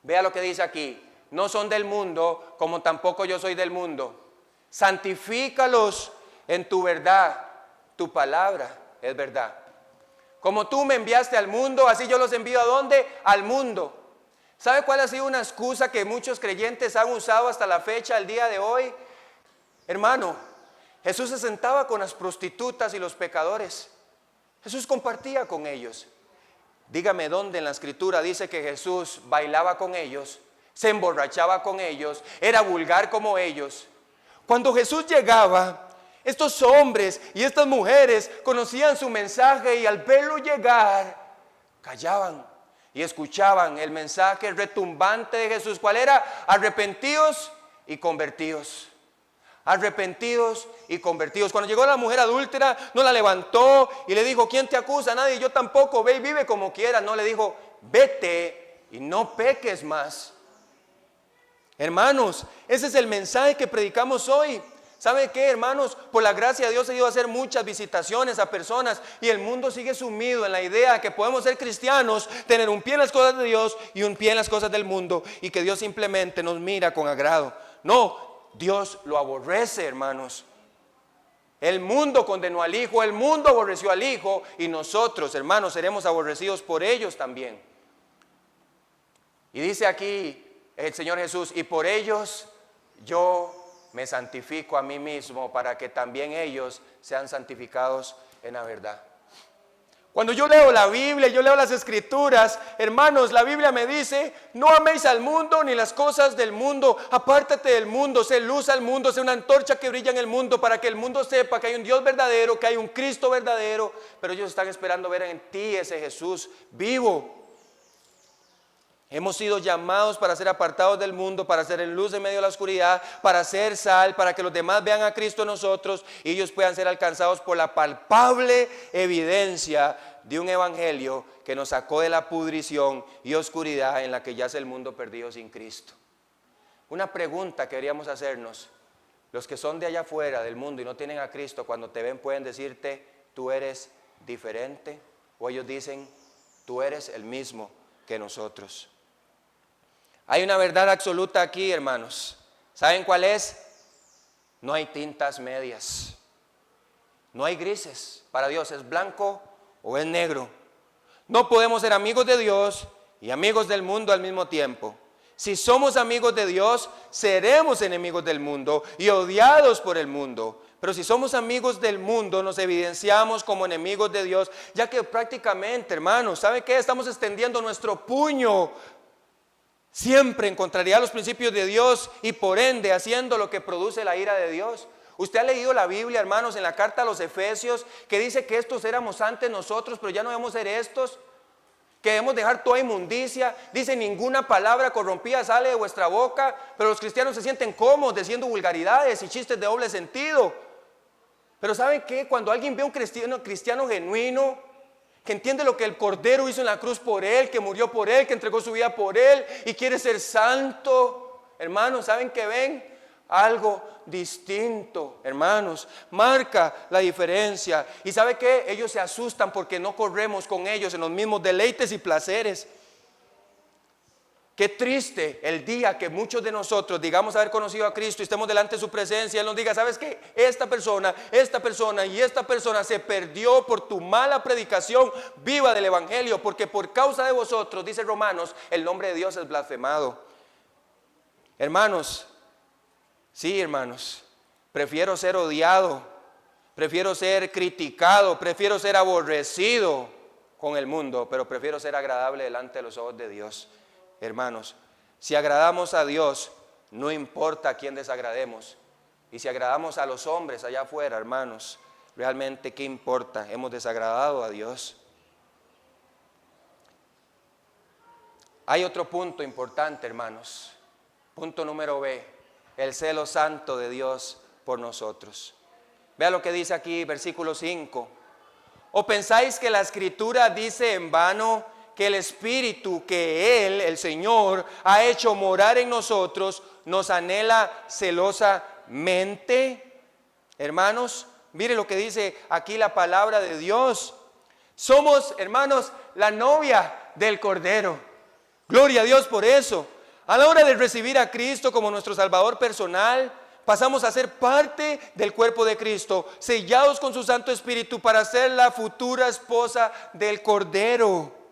Vea lo que dice aquí: no son del mundo, como tampoco yo soy del mundo. Santifícalos en tu verdad, tu palabra es verdad. Como tú me enviaste al mundo, así yo los envío ¿a dónde? Al mundo. ¿Sabe cuál ha sido una excusa que muchos creyentes han usado hasta la fecha, el día de hoy? Hermano, Jesús se sentaba con las prostitutas y los pecadores. Jesús compartía con ellos. Dígame dónde en la escritura dice que Jesús bailaba con ellos, se emborrachaba con ellos, era vulgar como ellos. Cuando Jesús llegaba, estos hombres y estas mujeres conocían su mensaje y al verlo llegar, callaban y escuchaban el mensaje retumbante de Jesús. ¿Cuál era? Arrepentidos y convertidos. Arrepentidos y convertidos. Cuando llegó la mujer adúltera, no la levantó y le dijo: ¿quién te acusa? Nadie. Yo tampoco. Ve y vive como quieras. No, le dijo: vete y no peques más. Hermanos, ese es el mensaje que predicamos hoy. ¿Sabe qué, hermanos? Por la gracia de Dios he ido a hacer muchas visitaciones a personas y el mundo sigue sumido en la idea de que podemos ser cristianos, tener un pie en las cosas de Dios y un pie en las cosas del mundo, y que Dios simplemente nos mira con agrado. No, Dios lo aborrece, hermanos. El mundo condenó al Hijo, el mundo aborreció al Hijo, y nosotros, hermanos, seremos aborrecidos por ellos también. Y dice aquí el Señor Jesús: y por ellos yo me santifico a mí mismo, para que también ellos sean santificados en la verdad. Cuando yo leo la Biblia, yo leo las Escrituras, hermanos, la Biblia me dice: no améis al mundo ni las cosas del mundo, apártate del mundo, sé luz al mundo, sé una antorcha que brilla en el mundo, para que el mundo sepa que hay un Dios verdadero, que hay un Cristo verdadero, pero ellos están esperando ver en ti ese Jesús vivo. Hemos sido llamados para ser apartados del mundo, para ser luz en medio de la oscuridad, para ser sal, para que los demás vean a Cristo en nosotros y ellos puedan ser alcanzados por la palpable evidencia de un evangelio que nos sacó de la pudrición y oscuridad en la que yace el mundo perdido sin Cristo. Una pregunta que deberíamos hacernos: los que son de allá afuera del mundo y no tienen a Cristo, cuando te ven pueden decirte: tú eres diferente, o ellos dicen: tú eres el mismo que nosotros. Hay una verdad absoluta aquí, hermanos. ¿Saben cuál es? No hay tintas medias. No hay grises. Para Dios es blanco o es negro. No podemos ser amigos de Dios y amigos del mundo al mismo tiempo. Si somos amigos de Dios, seremos enemigos del mundo y odiados por el mundo. Pero si somos amigos del mundo, nos evidenciamos como enemigos de Dios, ya que prácticamente, hermanos, ¿sabe qué? Estamos extendiendo nuestro puño siempre en contrariedad a los principios de Dios y por ende haciendo lo que produce la ira de Dios. Usted ha leído la Biblia, hermanos, en la carta a los Efesios, que dice que estos éramos antes nosotros, pero ya no debemos ser estos, que debemos dejar toda inmundicia. Dice: ninguna palabra corrompida sale de vuestra boca, pero los cristianos se sienten cómodos diciendo vulgaridades y chistes de doble sentido. Pero ¿saben qué? Cuando alguien ve a un cristiano genuino, que entiende lo que el Cordero hizo en la cruz por él, que murió por él, que entregó su vida por él y quiere ser santo, hermanos, ¿saben qué ven? Algo distinto, hermanos, marca la diferencia. ¿Y sabe qué? Ellos se asustan porque no corremos con ellos en los mismos deleites y placeres. Qué triste el día que muchos de nosotros digamos haber conocido a Cristo y estemos delante de su presencia y Él nos diga: ¿sabes qué? Esta persona y esta persona se perdió por tu mala predicación viva del Evangelio, porque por causa de vosotros, dice Romanos, el nombre de Dios es blasfemado. Hermanos, sí, hermanos, prefiero ser odiado, prefiero ser criticado, prefiero ser aborrecido con el mundo, pero prefiero ser agradable delante de los ojos de Dios. Hermanos, si agradamos a Dios, no importa a quién desagrademos. Y si agradamos a los hombres allá afuera, hermanos, realmente ¿qué importa? Hemos desagradado a Dios. Hay otro punto importante, hermanos. Punto número B: el celo santo de Dios por nosotros. Vea lo que dice aquí, versículo 5. ¿O pensáis que la Escritura dice en vano que el Espíritu que Él, el Señor, ha hecho morar en nosotros, nos anhela celosamente? Hermanos, mire lo que dice aquí la palabra de Dios. Somos, hermanos, la novia del Cordero. Gloria a Dios por eso. A la hora de recibir a Cristo como nuestro Salvador personal, pasamos a ser parte del cuerpo de Cristo, sellados con su Santo Espíritu para ser la futura esposa del Cordero.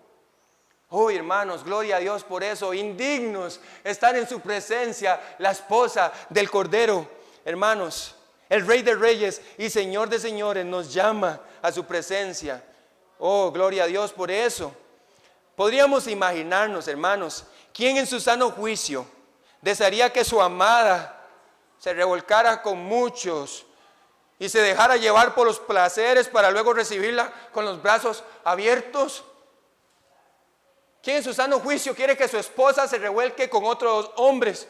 Oh, hermanos, gloria a Dios por eso, indignos estar en su presencia, la esposa del Cordero. Hermanos, el Rey de Reyes y Señor de Señores nos llama a su presencia. Oh, gloria a Dios por eso. Podríamos imaginarnos, hermanos, ¿quién en su sano juicio desearía que su amada se revolcara con muchos y se dejara llevar por los placeres para luego recibirla con los brazos abiertos? ¿Quién en su sano juicio quiere que su esposa se revuelque con otros hombres?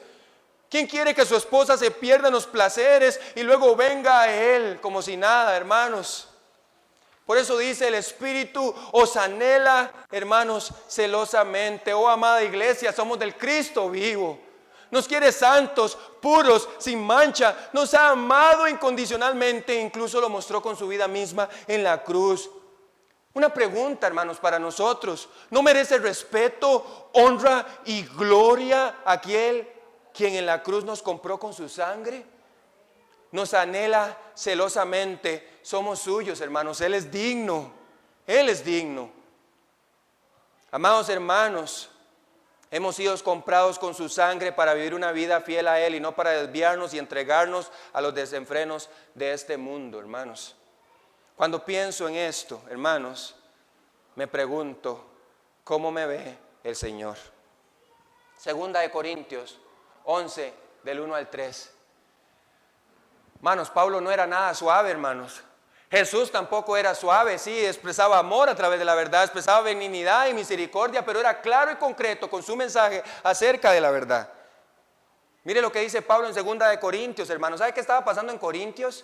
¿Quién quiere que su esposa se pierda en los placeres y luego venga a él como si nada, hermanos? Por eso dice el Espíritu os anhela, hermanos, celosamente. Oh, amada iglesia, somos del Cristo vivo. Nos quiere santos, puros, sin mancha. Nos ha amado incondicionalmente, incluso lo mostró con su vida misma en la cruz. Una pregunta, hermanos, para nosotros. ¿No merece respeto, honra y gloria aquel quien en la cruz nos compró con su sangre? Nos anhela celosamente. Somos suyos, hermanos. Él es digno. Él es digno. Amados hermanos, hemos sido comprados con su sangre para vivir una vida fiel a Él y no para desviarnos y entregarnos a los desenfrenos de este mundo, hermanos. Cuando pienso en esto, hermanos, me pregunto, ¿cómo me ve el Señor? Segunda de Corintios 11, del 1 al 3. Hermanos, Pablo no era nada suave, hermanos. Jesús tampoco era suave, sí, expresaba amor a través de la verdad, expresaba benignidad y misericordia, pero era claro y concreto con su mensaje acerca de la verdad. Mire lo que dice Pablo en segunda de Corintios, hermanos. ¿Sabe qué estaba pasando en Corintios?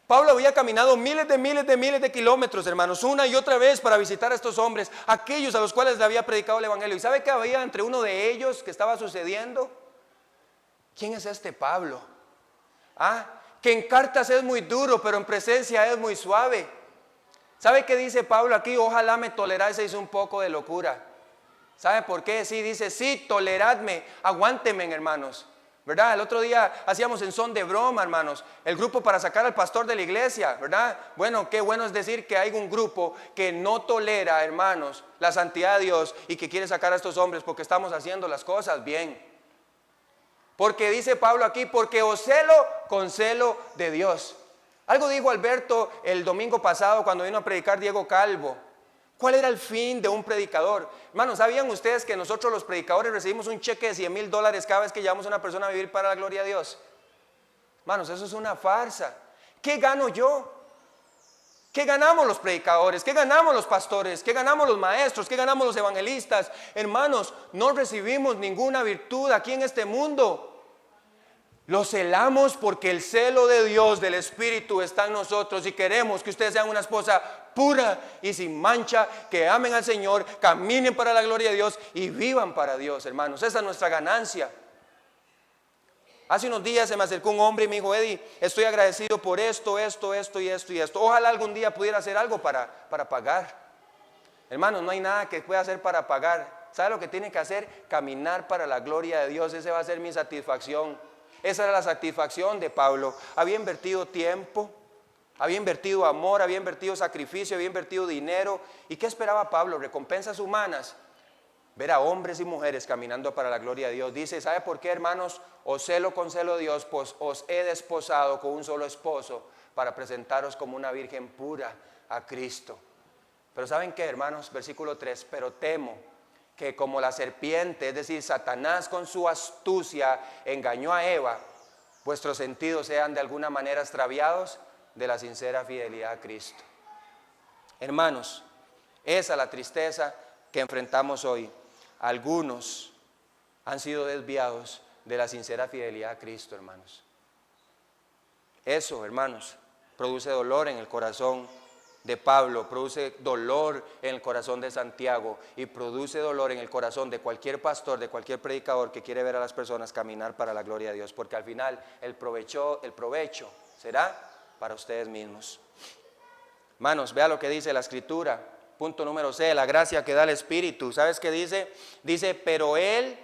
Pablo había caminado miles de kilómetros, hermanos, una y otra vez para visitar a estos hombres, aquellos a los cuales le había predicado el evangelio. ¿Y sabe qué había entre uno de ellos que estaba sucediendo? ¿Quién es este Pablo? Que en cartas es muy duro, pero en presencia es muy suave. ¿Sabe qué dice Pablo aquí? Ojalá me toleraseis un poco de locura. ¿Sabe por qué? Sí, dice, sí, toleradme, aguántenme, hermanos. ¿Verdad? El otro día hacíamos en son de broma, hermanos, el grupo para sacar al pastor de la iglesia, ¿verdad? Bueno, qué bueno es decir que hay un grupo que no tolera, hermanos, la santidad de Dios y que quiere sacar a estos hombres porque estamos haciendo las cosas bien. Porque dice Pablo aquí, porque os celo con celo de Dios. Algo dijo Alberto el domingo pasado cuando vino a predicar Diego Calvo. ¿Cuál era el fin de un predicador? Hermanos, ¿sabían ustedes que nosotros los predicadores recibimos un cheque de $100,000 cada vez que llevamos a una persona a vivir para la gloria de Dios? Hermanos, eso es una farsa. ¿Qué gano yo? ¿Qué ganamos los predicadores? ¿Qué ganamos los pastores? ¿Qué ganamos los maestros? ¿Qué ganamos los evangelistas? Hermanos, no recibimos ninguna virtud aquí en este mundo. Lo celamos porque el celo de Dios, del Espíritu, está en nosotros y queremos que ustedes sean una esposa pura y sin mancha, que amen al Señor, caminen para la gloria de Dios y vivan para Dios, hermanos. Esa es nuestra ganancia. Hace unos días se me acercó un hombre y me dijo, Eddie, estoy agradecido por esto y esto. Ojalá algún día pudiera hacer algo para pagar. Hermanos, no hay nada que pueda hacer para pagar. ¿Sabe lo que tiene que hacer? Caminar para la gloria de Dios. Esa va a ser mi satisfacción. Esa era la satisfacción de Pablo. Había invertido tiempo, había invertido amor, había invertido sacrificio, había invertido dinero. ¿Y qué esperaba Pablo? Recompensas humanas. Ver a hombres y mujeres caminando para la gloria de Dios. Dice, ¿sabe por qué, hermanos? Os celo con celo de Dios, pues os he desposado con un solo esposo para presentaros como una virgen pura a Cristo. Pero ¿saben qué, hermanos? Versículo 3, pero temo que como la serpiente, es decir, Satanás con su astucia engañó a Eva, vuestros sentidos sean de alguna manera extraviados de la sincera fidelidad a Cristo. Hermanos, esa es la tristeza que enfrentamos hoy. Algunos han sido desviados de la sincera fidelidad a Cristo, hermanos. Eso, hermanos, produce dolor en el corazón de Pablo, produce dolor en el corazón de Santiago y produce dolor en el corazón de cualquier pastor, de cualquier predicador que quiere ver a las personas caminar para la gloria de Dios, porque al final el provecho será para ustedes mismos. Hermanos, vea lo que dice la Escritura. Punto número C, la gracia que da el Espíritu. ¿Sabes qué dice? Dice, pero Él,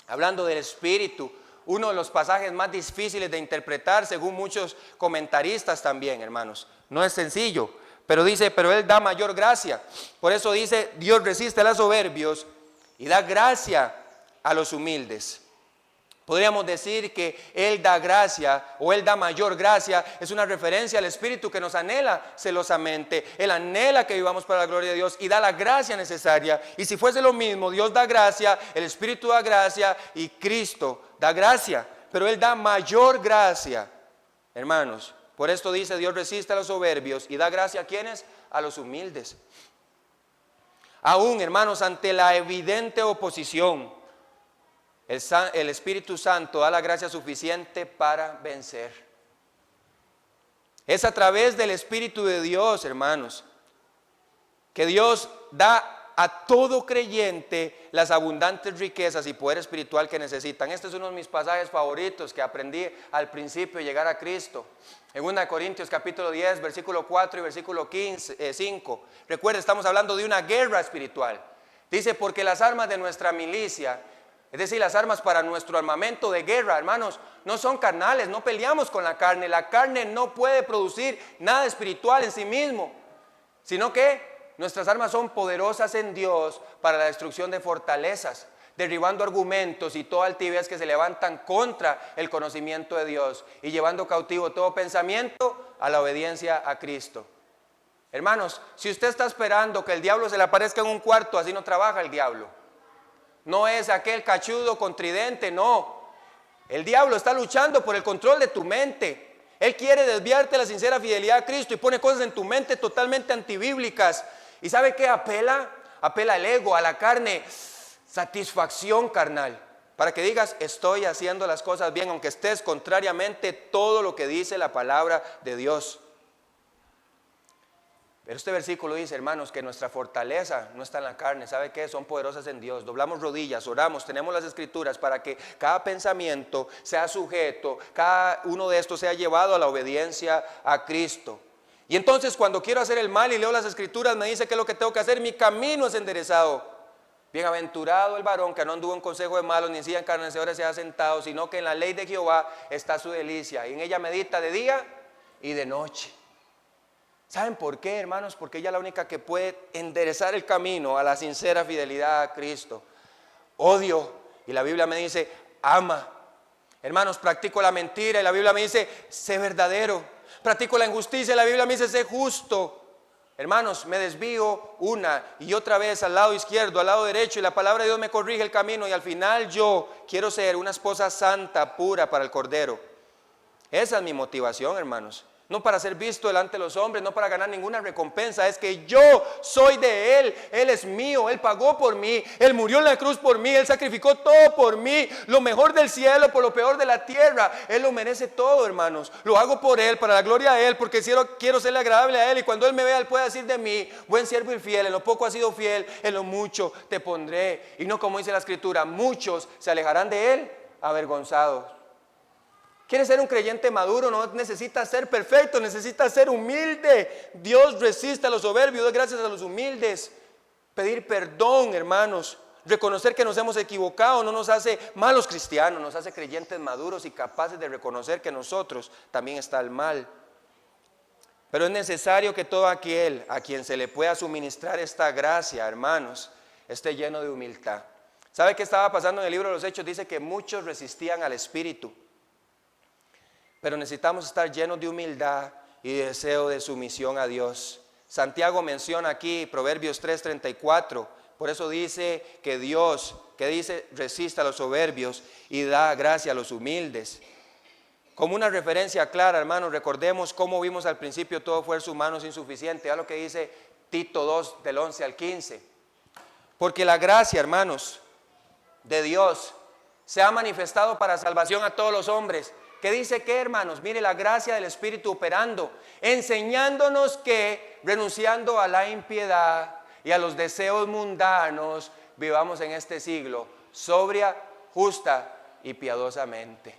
hablando del Espíritu, uno de los pasajes más difíciles de interpretar según muchos comentaristas también, hermanos. No es sencillo, pero dice, pero Él da mayor gracia. Por eso dice, Dios resiste a los soberbios y da gracia a los humildes. Podríamos decir que Él da gracia o Él da mayor gracia, es una referencia al Espíritu que nos anhela celosamente. Él anhela que vivamos para la gloria de Dios y da la gracia necesaria. Y si fuese lo mismo, Dios da gracia, el Espíritu da gracia y Cristo da gracia. Pero Él da mayor gracia, hermanos. Por esto dice, Dios resiste a los soberbios y da gracia a quienes, a los humildes. Aún, hermanos, ante la evidente oposición, el Espíritu Santo da la gracia suficiente para vencer. Es a través del Espíritu de Dios, hermanos, que Dios da a todo creyente las abundantes riquezas y poder espiritual que necesitan. Este es uno de mis pasajes favoritos que aprendí al principio de llegar a Cristo. En 1 Corintios capítulo 10, versículo 4 y versículo 5. Recuerda, estamos hablando de una guerra espiritual. Dice, porque las armas de nuestra milicia, es decir, las armas para nuestro armamento de guerra, hermanos, no son carnales, no peleamos con la carne. La carne no puede producir nada espiritual en sí mismo, sino que nuestras armas son poderosas en Dios para la destrucción de fortalezas, derribando argumentos y toda altivez que se levantan contra el conocimiento de Dios y llevando cautivo todo pensamiento a la obediencia a Cristo. Hermanos, si usted está esperando que el diablo se le aparezca en un cuarto, así no trabaja el diablo. No es aquel cachudo con tridente, no. El diablo está luchando por el control de tu mente. Él quiere desviarte la sincera fidelidad a Cristo y pone cosas en tu mente totalmente antibíblicas. ¿Y sabe qué apela? Apela al ego, a la carne, satisfacción carnal. Para que digas, estoy haciendo las cosas bien, aunque estés contrariamente todo lo que dice la palabra de Dios. Pero este versículo dice, hermanos, que nuestra fortaleza no está en la carne. ¿Sabe qué? Son poderosas en Dios. Doblamos rodillas, oramos, tenemos las escrituras para que cada pensamiento sea sujeto, cada uno de estos sea llevado a la obediencia a Cristo. Y entonces cuando quiero hacer el mal y leo las escrituras, me dice que es lo que tengo que hacer, mi camino es enderezado. Bienaventurado el varón que no anduvo en consejo de malos, ni en silla encarnecedora se ha sentado, sino que en la ley de Jehová está su delicia, y en ella medita de día y de noche. ¿Saben por qué, hermanos? Porque ella es la única que puede enderezar el camino a la sincera fidelidad a Cristo. Odio, y la Biblia me dice, ama. Hermanos, practico la mentira, y la Biblia me dice, sé verdadero. Practico la injusticia, y la Biblia me dice, sé justo. Hermanos, me desvío una y otra vez al lado izquierdo, al lado derecho, y la palabra de Dios me corrige el camino, y al final yo quiero ser una esposa santa, pura para el Cordero. Esa es mi motivación, hermanos. No para ser visto delante de los hombres, no para ganar ninguna recompensa. Es que yo soy de Él, Él es mío, Él pagó por mí, Él murió en la cruz por mí, Él sacrificó todo por mí, lo mejor del cielo por lo peor de la tierra. Él lo merece todo, hermanos. Lo hago por Él, para la gloria de Él, porque quiero serle agradable a Él. Y cuando Él me vea, Él puede decir de mí, buen siervo y fiel, en lo poco has sido fiel, en lo mucho te pondré. Y no como dice la Escritura, muchos se alejarán de Él avergonzados. ¿Quieres ser un creyente maduro? No necesitas ser perfecto, necesitas ser humilde. Dios resiste a los soberbios, da gracias a los humildes. Pedir perdón, hermanos. Reconocer que nos hemos equivocado no nos hace malos cristianos, nos hace creyentes maduros y capaces de reconocer que nosotros también está el mal. Pero es necesario que todo aquel a quien se le pueda suministrar esta gracia, hermanos, esté lleno de humildad. ¿Sabe qué estaba pasando en el libro de los Hechos? Dice que muchos resistían al Espíritu. Pero necesitamos estar llenos de humildad y deseo de sumisión a Dios. Santiago menciona aquí Proverbios 3:34. Por eso dice que Dios, que dice, resiste a los soberbios y da gracia a los humildes. Como una referencia clara, hermanos, recordemos cómo vimos al principio todo esfuerzo humano es insuficiente. A lo que dice Tito 2, del 11 al 15. Porque la gracia, hermanos, de Dios se ha manifestado para salvación a todos los hombres. ¿Qué dice qué, hermanos? Mire la gracia del Espíritu operando, enseñándonos que, renunciando a la impiedad y a los deseos mundanos, vivamos en este siglo sobria, justa y piadosamente.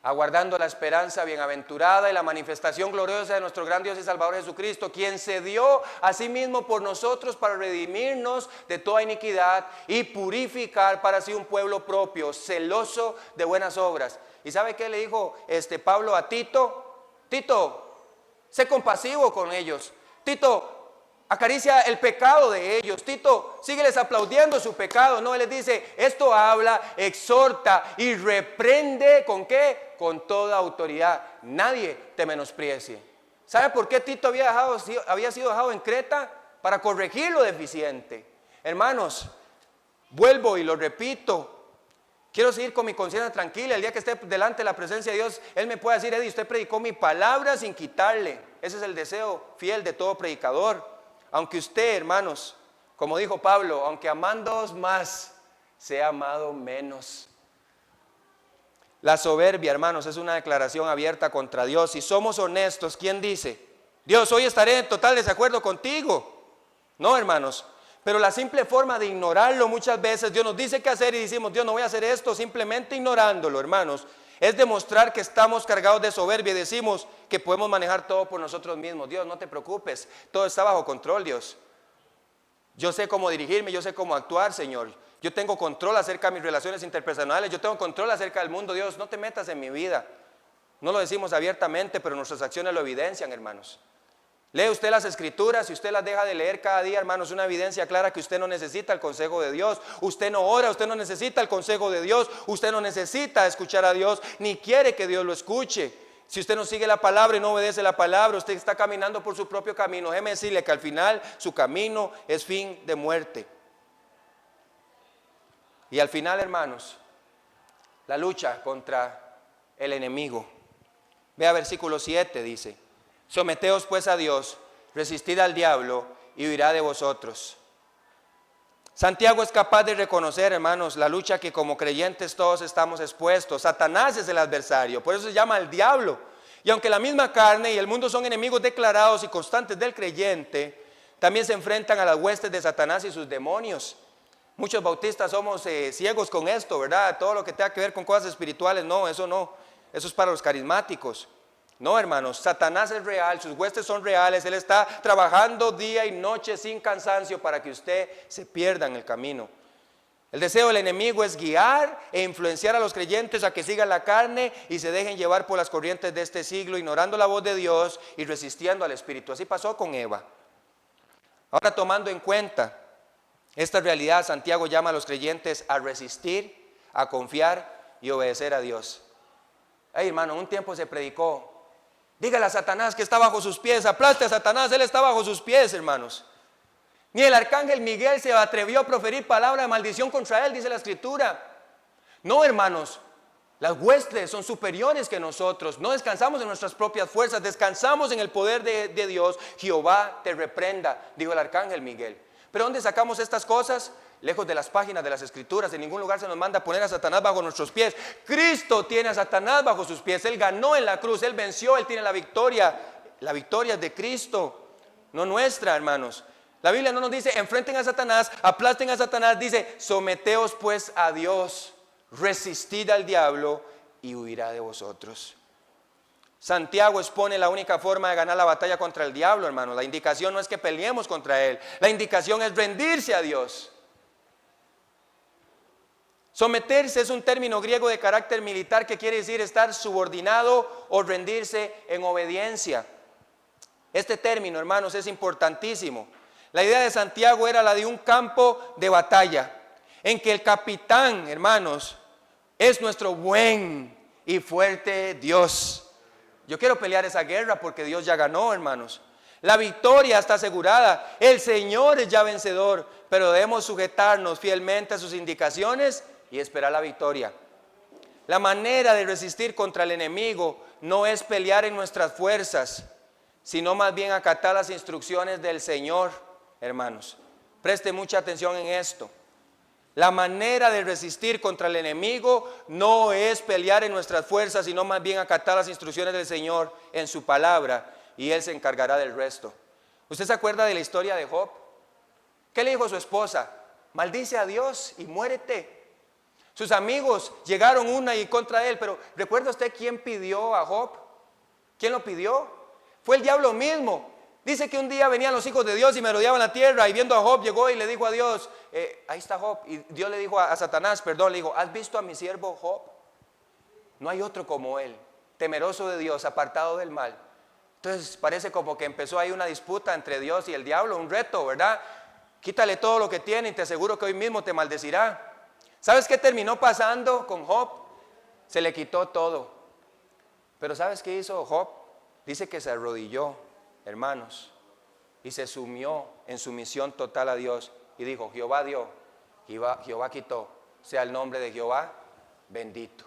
aguardando la esperanza bienaventurada y la manifestación gloriosa de nuestro gran Dios y Salvador Jesucristo, quien se dio a sí mismo por nosotros para redimirnos de toda iniquidad y purificar para sí un pueblo propio, celoso de buenas obras. ¿Y sabe qué le dijo Pablo a Tito? Tito, sé compasivo con ellos. Tito, acaricia el pecado de ellos. Tito, sígueles aplaudiendo su pecado. No, él les dice, esto habla, exhorta y reprende, ¿con qué? Con toda autoridad. Nadie te menosprecie. ¿Sabe por qué Tito había sido dejado en Creta? Para corregir lo deficiente. Hermanos, vuelvo y lo repito. Quiero seguir con mi conciencia tranquila. El día que esté delante de la presencia de Dios, Él me puede decir, Eddie, usted predicó mi palabra sin quitarle. Ese es el deseo fiel de todo predicador. Aunque usted, hermanos, como dijo Pablo, aunque amándoos más, sea amado menos. La soberbia, hermanos, es una declaración abierta contra Dios. Si somos honestos, ¿quién dice? Dios, hoy estaré en total desacuerdo contigo. No, hermanos, pero la simple forma de ignorarlo muchas veces, Dios nos dice qué hacer y decimos, Dios, no voy a hacer esto, simplemente ignorándolo, hermanos, es demostrar que estamos cargados de soberbia y decimos que podemos manejar todo por nosotros mismos. Dios, no te preocupes, todo está bajo control, Dios. Yo sé cómo dirigirme, yo sé cómo actuar, Señor. Yo tengo control acerca de mis relaciones interpersonales, yo tengo control acerca del mundo. Dios, no te metas en mi vida. No lo decimos abiertamente, pero nuestras acciones lo evidencian, hermanos. Lee usted las escrituras, si usted las deja de leer cada día, hermanos, una evidencia clara que usted no necesita el consejo de Dios. Usted no ora, usted no necesita el consejo de Dios. Usted no necesita escuchar a Dios, ni quiere que Dios lo escuche. Si usted no sigue la palabra y no obedece la palabra, usted está caminando por su propio camino. Déjeme decirle que al final su camino es fin de muerte. Y al final, hermanos, la lucha contra el enemigo. Vea versículo 7, dice: someteos pues a Dios, resistid al diablo y huirá de vosotros. Santiago es capaz de reconocer, hermanos, la lucha que como creyentes todos estamos expuestos. Satanás es el adversario, por eso se llama el diablo. Y aunque la misma carne y el mundo son enemigos declarados y constantes del creyente, también se enfrentan a las huestes de Satanás y sus demonios. Muchos bautistas somos ciegos con esto, ¿verdad? Todo lo que tenga que ver con cosas espirituales, no, eso es para los carismáticos. No, hermanos, Satanás es real, sus huestes son reales, él está trabajando día y noche sin cansancio para que usted se pierda en el camino. El deseo del enemigo es guiar e influenciar a los creyentes a que sigan la carne y se dejen llevar por las corrientes de este siglo, ignorando la voz de Dios y resistiendo al Espíritu. Así pasó con Eva. Ahora, tomando en cuenta esta realidad, Santiago llama a los creyentes a resistir, a confiar y obedecer a Dios. Hey, hermano, un tiempo se predicó: dígale a Satanás que está bajo sus pies, aplaste a Satanás, él está bajo sus pies, hermanos. Ni el arcángel Miguel se atrevió a proferir palabra de maldición contra él, dice la Escritura. No, hermanos, las huestes son superiores que nosotros. No descansamos en nuestras propias fuerzas, descansamos en el poder de Dios. Jehová te reprenda, dijo el arcángel Miguel. ¿Pero dónde sacamos estas cosas? Lejos de las páginas de las Escrituras. En ningún lugar se nos manda a poner a Satanás bajo nuestros pies. Cristo tiene a Satanás bajo sus pies. Él ganó en la cruz, Él venció, Él tiene la victoria. La victoria es de Cristo, no nuestra, hermanos. La Biblia no nos dice enfrenten a Satanás, aplasten a Satanás. Dice someteos pues a Dios, resistid al diablo y huirá de vosotros. Santiago expone la única forma de ganar la batalla contra el diablo, hermano. La indicación no es que peleemos contra él, la indicación es rendirse a Dios. Someterse es un término griego de carácter militar que quiere decir estar subordinado o rendirse en obediencia. Este término, hermanos, es importantísimo. La idea de Santiago era la de un campo de batalla, en que el capitán, hermanos, es nuestro buen y fuerte Dios. Yo quiero pelear esa guerra porque Dios ya ganó, hermanos. La victoria está asegurada, el Señor es ya vencedor, pero debemos sujetarnos fielmente a sus indicaciones y esperar la victoria. La manera de resistir contra el enemigo no es pelear en nuestras fuerzas, sino más bien acatar las instrucciones del Señor, hermanos. Preste mucha atención en esto. La manera de resistir contra el enemigo no es pelear en nuestras fuerzas, sino más bien acatar las instrucciones del Señor en su palabra, y Él se encargará del resto. ¿Usted se acuerda de la historia de Job? ¿Qué le dijo a su esposa? Maldice a Dios y muérete. Sus amigos llegaron una y contra él, pero ¿recuerda usted quién pidió a Job? ¿Quién lo pidió? Fue el diablo mismo. Dice que un día venían los hijos de Dios y merodeaban la tierra, y viendo a Job llegó y le dijo a Dios, ahí está Job. Y Dios le dijo a Satanás, le dijo, ¿has visto a mi siervo Job? No hay otro como él, temeroso de Dios, apartado del mal. Entonces parece como que empezó ahí una disputa entre Dios y el diablo, un reto, ¿verdad? Quítale todo lo que tiene y te aseguro que hoy mismo te maldecirá. ¿Sabes qué terminó pasando con Job? Se le quitó todo. Pero ¿sabes qué hizo Job? Dice que se arrodilló, hermanos, y se sumió en sumisión total a Dios y dijo, Jehová dio, Jehová quitó, sea el nombre de Jehová bendito.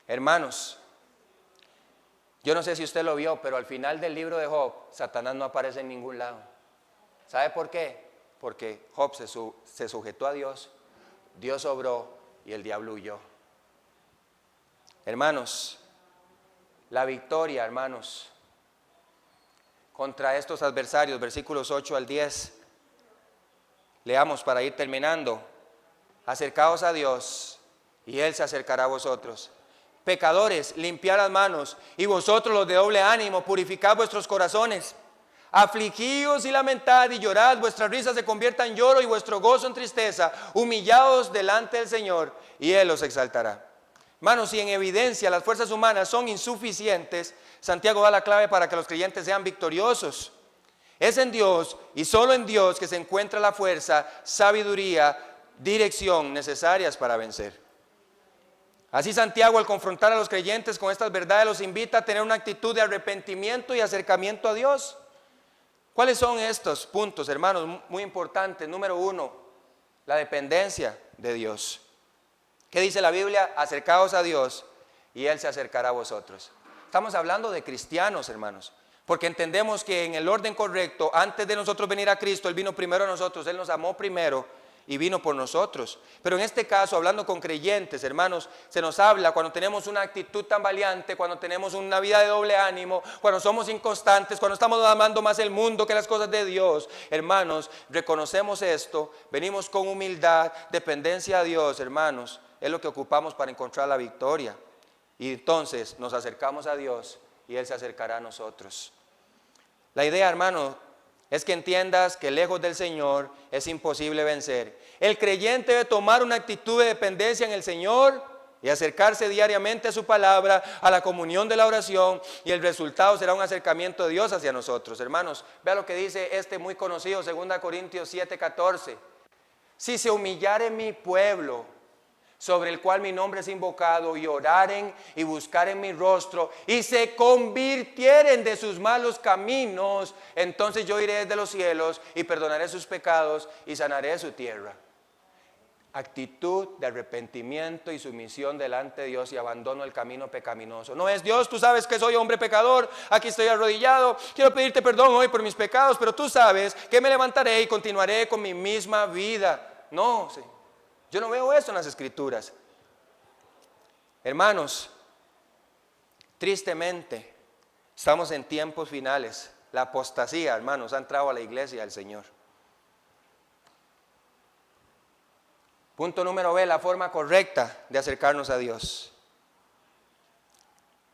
Hermanos, yo no sé si usted lo vio, pero al final del libro de Job, Satanás no aparece en ningún lado. ¿Sabe por qué? Porque Job se sujetó a Dios, Dios obró y el diablo huyó. Hermanos, la victoria, hermanos, contra estos adversarios, versículos 8 al 10. Leamos para ir terminando. Acercaos a Dios y Él se acercará a vosotros. Pecadores, limpiad las manos, y vosotros los de doble ánimo, purificad vuestros corazones. Afligíos y lamentad y llorad, vuestra risa se convierta en lloro y vuestro gozo en tristeza. Humillaos delante del Señor y Él os exaltará. Hermanos, si en evidencia las fuerzas humanas son insuficientes, Santiago da la clave para que los creyentes sean victoriosos. Es en Dios y solo en Dios que se encuentra la fuerza, sabiduría, dirección necesarias para vencer. Así Santiago, al confrontar a los creyentes con estas verdades, los invita a tener una actitud de arrepentimiento y acercamiento a Dios. ¿Cuáles son estos puntos, hermanos? Muy importantes. Número 1, la dependencia de Dios. ¿Qué dice la Biblia? Acercaos a Dios y Él se acercará a vosotros. Estamos hablando de cristianos, hermanos, porque entendemos que en el orden correcto, antes de nosotros venir a Cristo, Él vino primero a nosotros, Él nos amó primero y vino por nosotros. Pero en este caso, hablando con creyentes, hermanos, se nos habla cuando tenemos una actitud tan valiente, cuando tenemos una vida de doble ánimo, cuando somos inconstantes, cuando estamos amando más el mundo que las cosas de Dios. Hermanos, reconocemos esto, venimos con humildad, dependencia a Dios, hermanos, es lo que ocupamos para encontrar la victoria. Y entonces nos acercamos a Dios y Él se acercará a nosotros. La idea, hermano, es que entiendas que lejos del Señor es imposible vencer. El creyente debe tomar una actitud de dependencia en el Señor y acercarse diariamente a su palabra, a la comunión de la oración, y el resultado será un acercamiento de Dios hacia nosotros. Hermanos, vea lo que dice este muy conocido 2 Corintios 7:14. Si se humillare mi pueblo, sobre el cual mi nombre es invocado, y oraren y buscaren mi rostro, y se convirtieren de sus malos caminos, entonces yo iré desde los cielos y perdonaré sus pecados y sanaré su tierra. Actitud de arrepentimiento y sumisión delante de Dios y abandono del camino pecaminoso. No es Dios, tú sabes que soy hombre pecador, aquí estoy arrodillado, quiero pedirte perdón hoy por mis pecados, pero tú sabes que me levantaré y continuaré con mi misma vida. No, sí. Yo no veo eso en las Escrituras. Hermanos, tristemente, estamos en tiempos finales. La apostasía, hermanos, ha entrado a la iglesia del Señor. Punto número B, la forma correcta de acercarnos a Dios.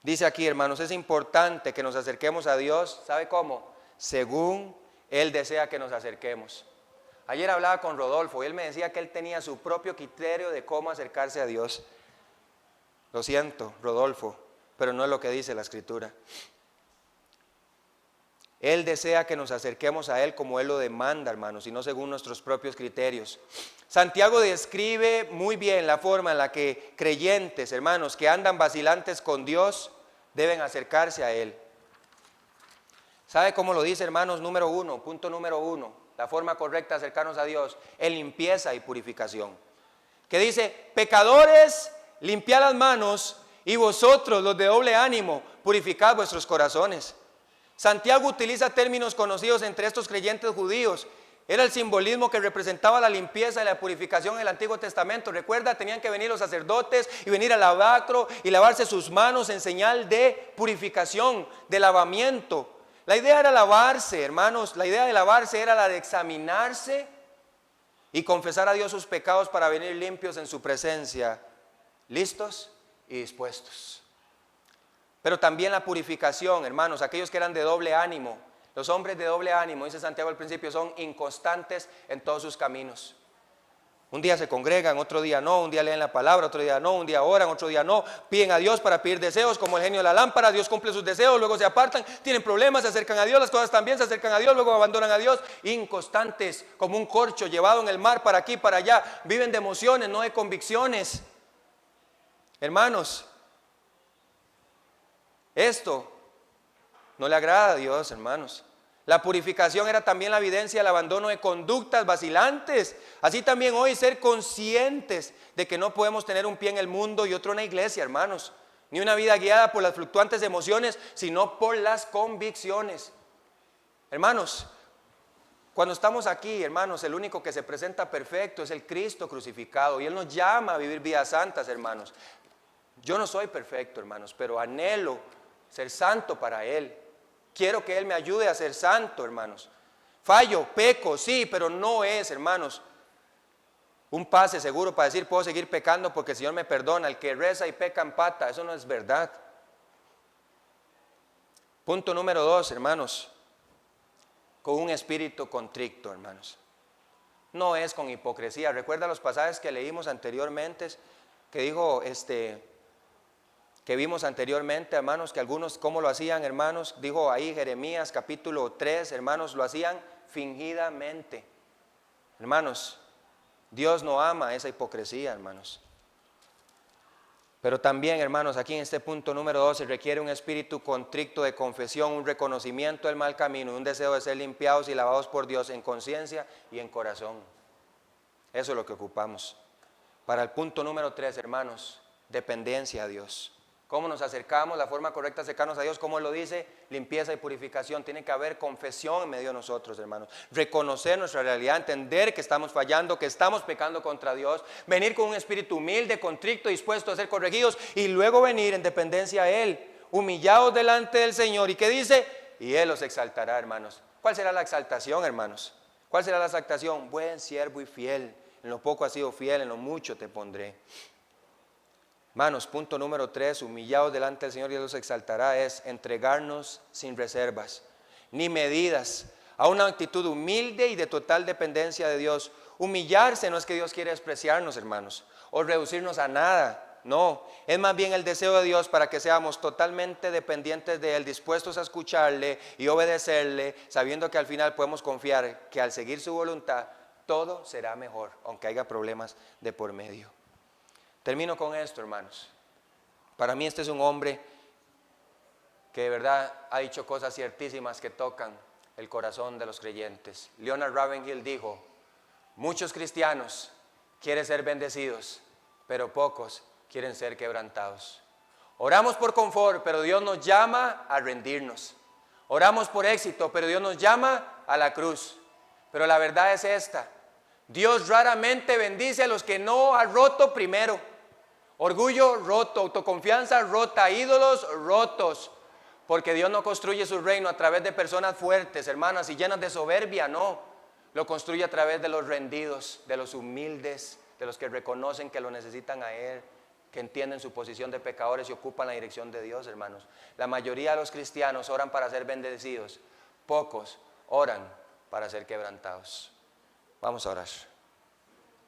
Dice aquí, hermanos, es importante que nos acerquemos a Dios. ¿Sabe cómo? Según Él desea que nos acerquemos. Ayer hablaba con Rodolfo y él me decía que él tenía su propio criterio de cómo acercarse a Dios. Lo siento, Rodolfo, pero no es lo que dice la Escritura. Él desea que nos acerquemos a Él como Él lo demanda, hermanos, y no según nuestros propios criterios. Santiago describe muy bien la forma en la que creyentes, hermanos, que andan vacilantes con Dios, deben acercarse a Él. ¿Sabe cómo lo dice, hermanos? Punto número 1. La forma correcta de acercarnos a Dios es limpieza y purificación. Que dice, pecadores, limpiad las manos, y vosotros, los de doble ánimo, purificad vuestros corazones. Santiago utiliza términos conocidos entre estos creyentes judíos. Era el simbolismo que representaba la limpieza y la purificación en el Antiguo Testamento. Recuerda, tenían que venir los sacerdotes y venir al lavacro y lavarse sus manos en señal de purificación, de lavamiento. La idea era lavarse, hermanos, la idea de lavarse era la de examinarse y confesar a Dios sus pecados para venir limpios en su presencia, listos y dispuestos. Pero también la purificación, hermanos, aquellos que eran de doble ánimo. Los hombres de doble ánimo, dice Santiago al principio, son inconstantes en todos sus caminos. Un día se congregan, otro día no, un día leen la palabra, otro día no, un día oran, otro día no, piden a Dios para pedir deseos, como el genio de la lámpara. Dios cumple sus deseos, luego se apartan, tienen problemas, se acercan a Dios, las cosas también se acercan a Dios, luego abandonan a Dios. Inconstantes, como un corcho llevado en el mar para aquí, para allá. Viven de emociones, no de convicciones. Hermanos, esto no le agrada a Dios, hermanos. La purificación era también la evidencia del abandono de conductas vacilantes. Así también hoy ser conscientes de que no podemos tener un pie en el mundo y otro en la iglesia, hermanos. Ni una vida guiada por las fluctuantes emociones, sino por las convicciones. Hermanos, cuando estamos aquí, hermanos, el único que se presenta perfecto es el Cristo crucificado. Y Él nos llama a vivir vidas santas, hermanos. Yo no soy perfecto, hermanos, pero anhelo ser santo para Él. Quiero que Él me ayude a ser santo, hermanos. Fallo, peco, sí, pero no es, hermanos, un pase seguro para decir puedo seguir pecando porque el Señor me perdona. El que reza y peca empata, eso no es verdad. Punto número 2, hermanos, con un espíritu contrito, hermanos. No es con hipocresía. Recuerda los pasajes que leímos anteriormente, que dijo que vimos anteriormente, hermanos, que algunos, ¿cómo lo hacían, hermanos? Dijo ahí Jeremías capítulo 3, hermanos, lo hacían fingidamente. Hermanos, Dios no ama esa hipocresía, hermanos. Pero también, hermanos, aquí en este punto número 2 se requiere un espíritu contrito de confesión, un reconocimiento del mal camino, un deseo de ser limpiados y lavados por Dios en conciencia y en corazón. Eso es lo que ocupamos. Para el punto número 3, hermanos, dependencia a Dios. ¿Cómo nos acercamos? La forma correcta de acercarnos a Dios, como Él lo dice, limpieza y purificación. Tiene que haber confesión en medio de nosotros, hermanos. Reconocer nuestra realidad, entender que estamos fallando, que estamos pecando contra Dios. Venir con un espíritu humilde, contrito, dispuesto a ser corregidos. Y luego venir en dependencia a Él, humillados delante del Señor. ¿Y qué dice? Y Él los exaltará, hermanos. ¿Cuál será la exaltación, hermanos? ¿Cuál será la exaltación? Buen siervo y fiel. En lo poco has sido fiel, en lo mucho te pondré. Hermanos, punto número 3, humillados delante del Señor y Él los exaltará, es entregarnos sin reservas, ni medidas, a una actitud humilde y de total dependencia de Dios. Humillarse no es que Dios quiere despreciarnos, hermanos, o reducirnos a nada, no, es más bien el deseo de Dios para que seamos totalmente dependientes de Él, dispuestos a escucharle y obedecerle, sabiendo que al final podemos confiar que al seguir su voluntad, todo será mejor, aunque haya problemas de por medio. Termino con esto, hermanos. Para mí este es un hombre que de verdad ha dicho cosas ciertísimas que tocan el corazón de los creyentes. Leonard Ravenhill dijo, muchos cristianos quieren ser bendecidos, pero pocos quieren ser quebrantados. Oramos por confort, pero Dios nos llama a rendirnos. Oramos por éxito, pero Dios nos llama a la cruz. Pero la verdad es esta, Dios raramente bendice a los que no ha roto primero. Orgullo roto, autoconfianza rota, ídolos rotos, porque Dios no construye su reino a través de personas fuertes, hermanas, y llenas de soberbia, no. Lo construye a través de los rendidos, de los humildes, de los que reconocen que lo necesitan a Él, que entienden su posición de pecadores y ocupan la dirección de Dios, hermanos. La mayoría de los cristianos oran para ser bendecidos, pocos oran para ser quebrantados. Vamos a orar.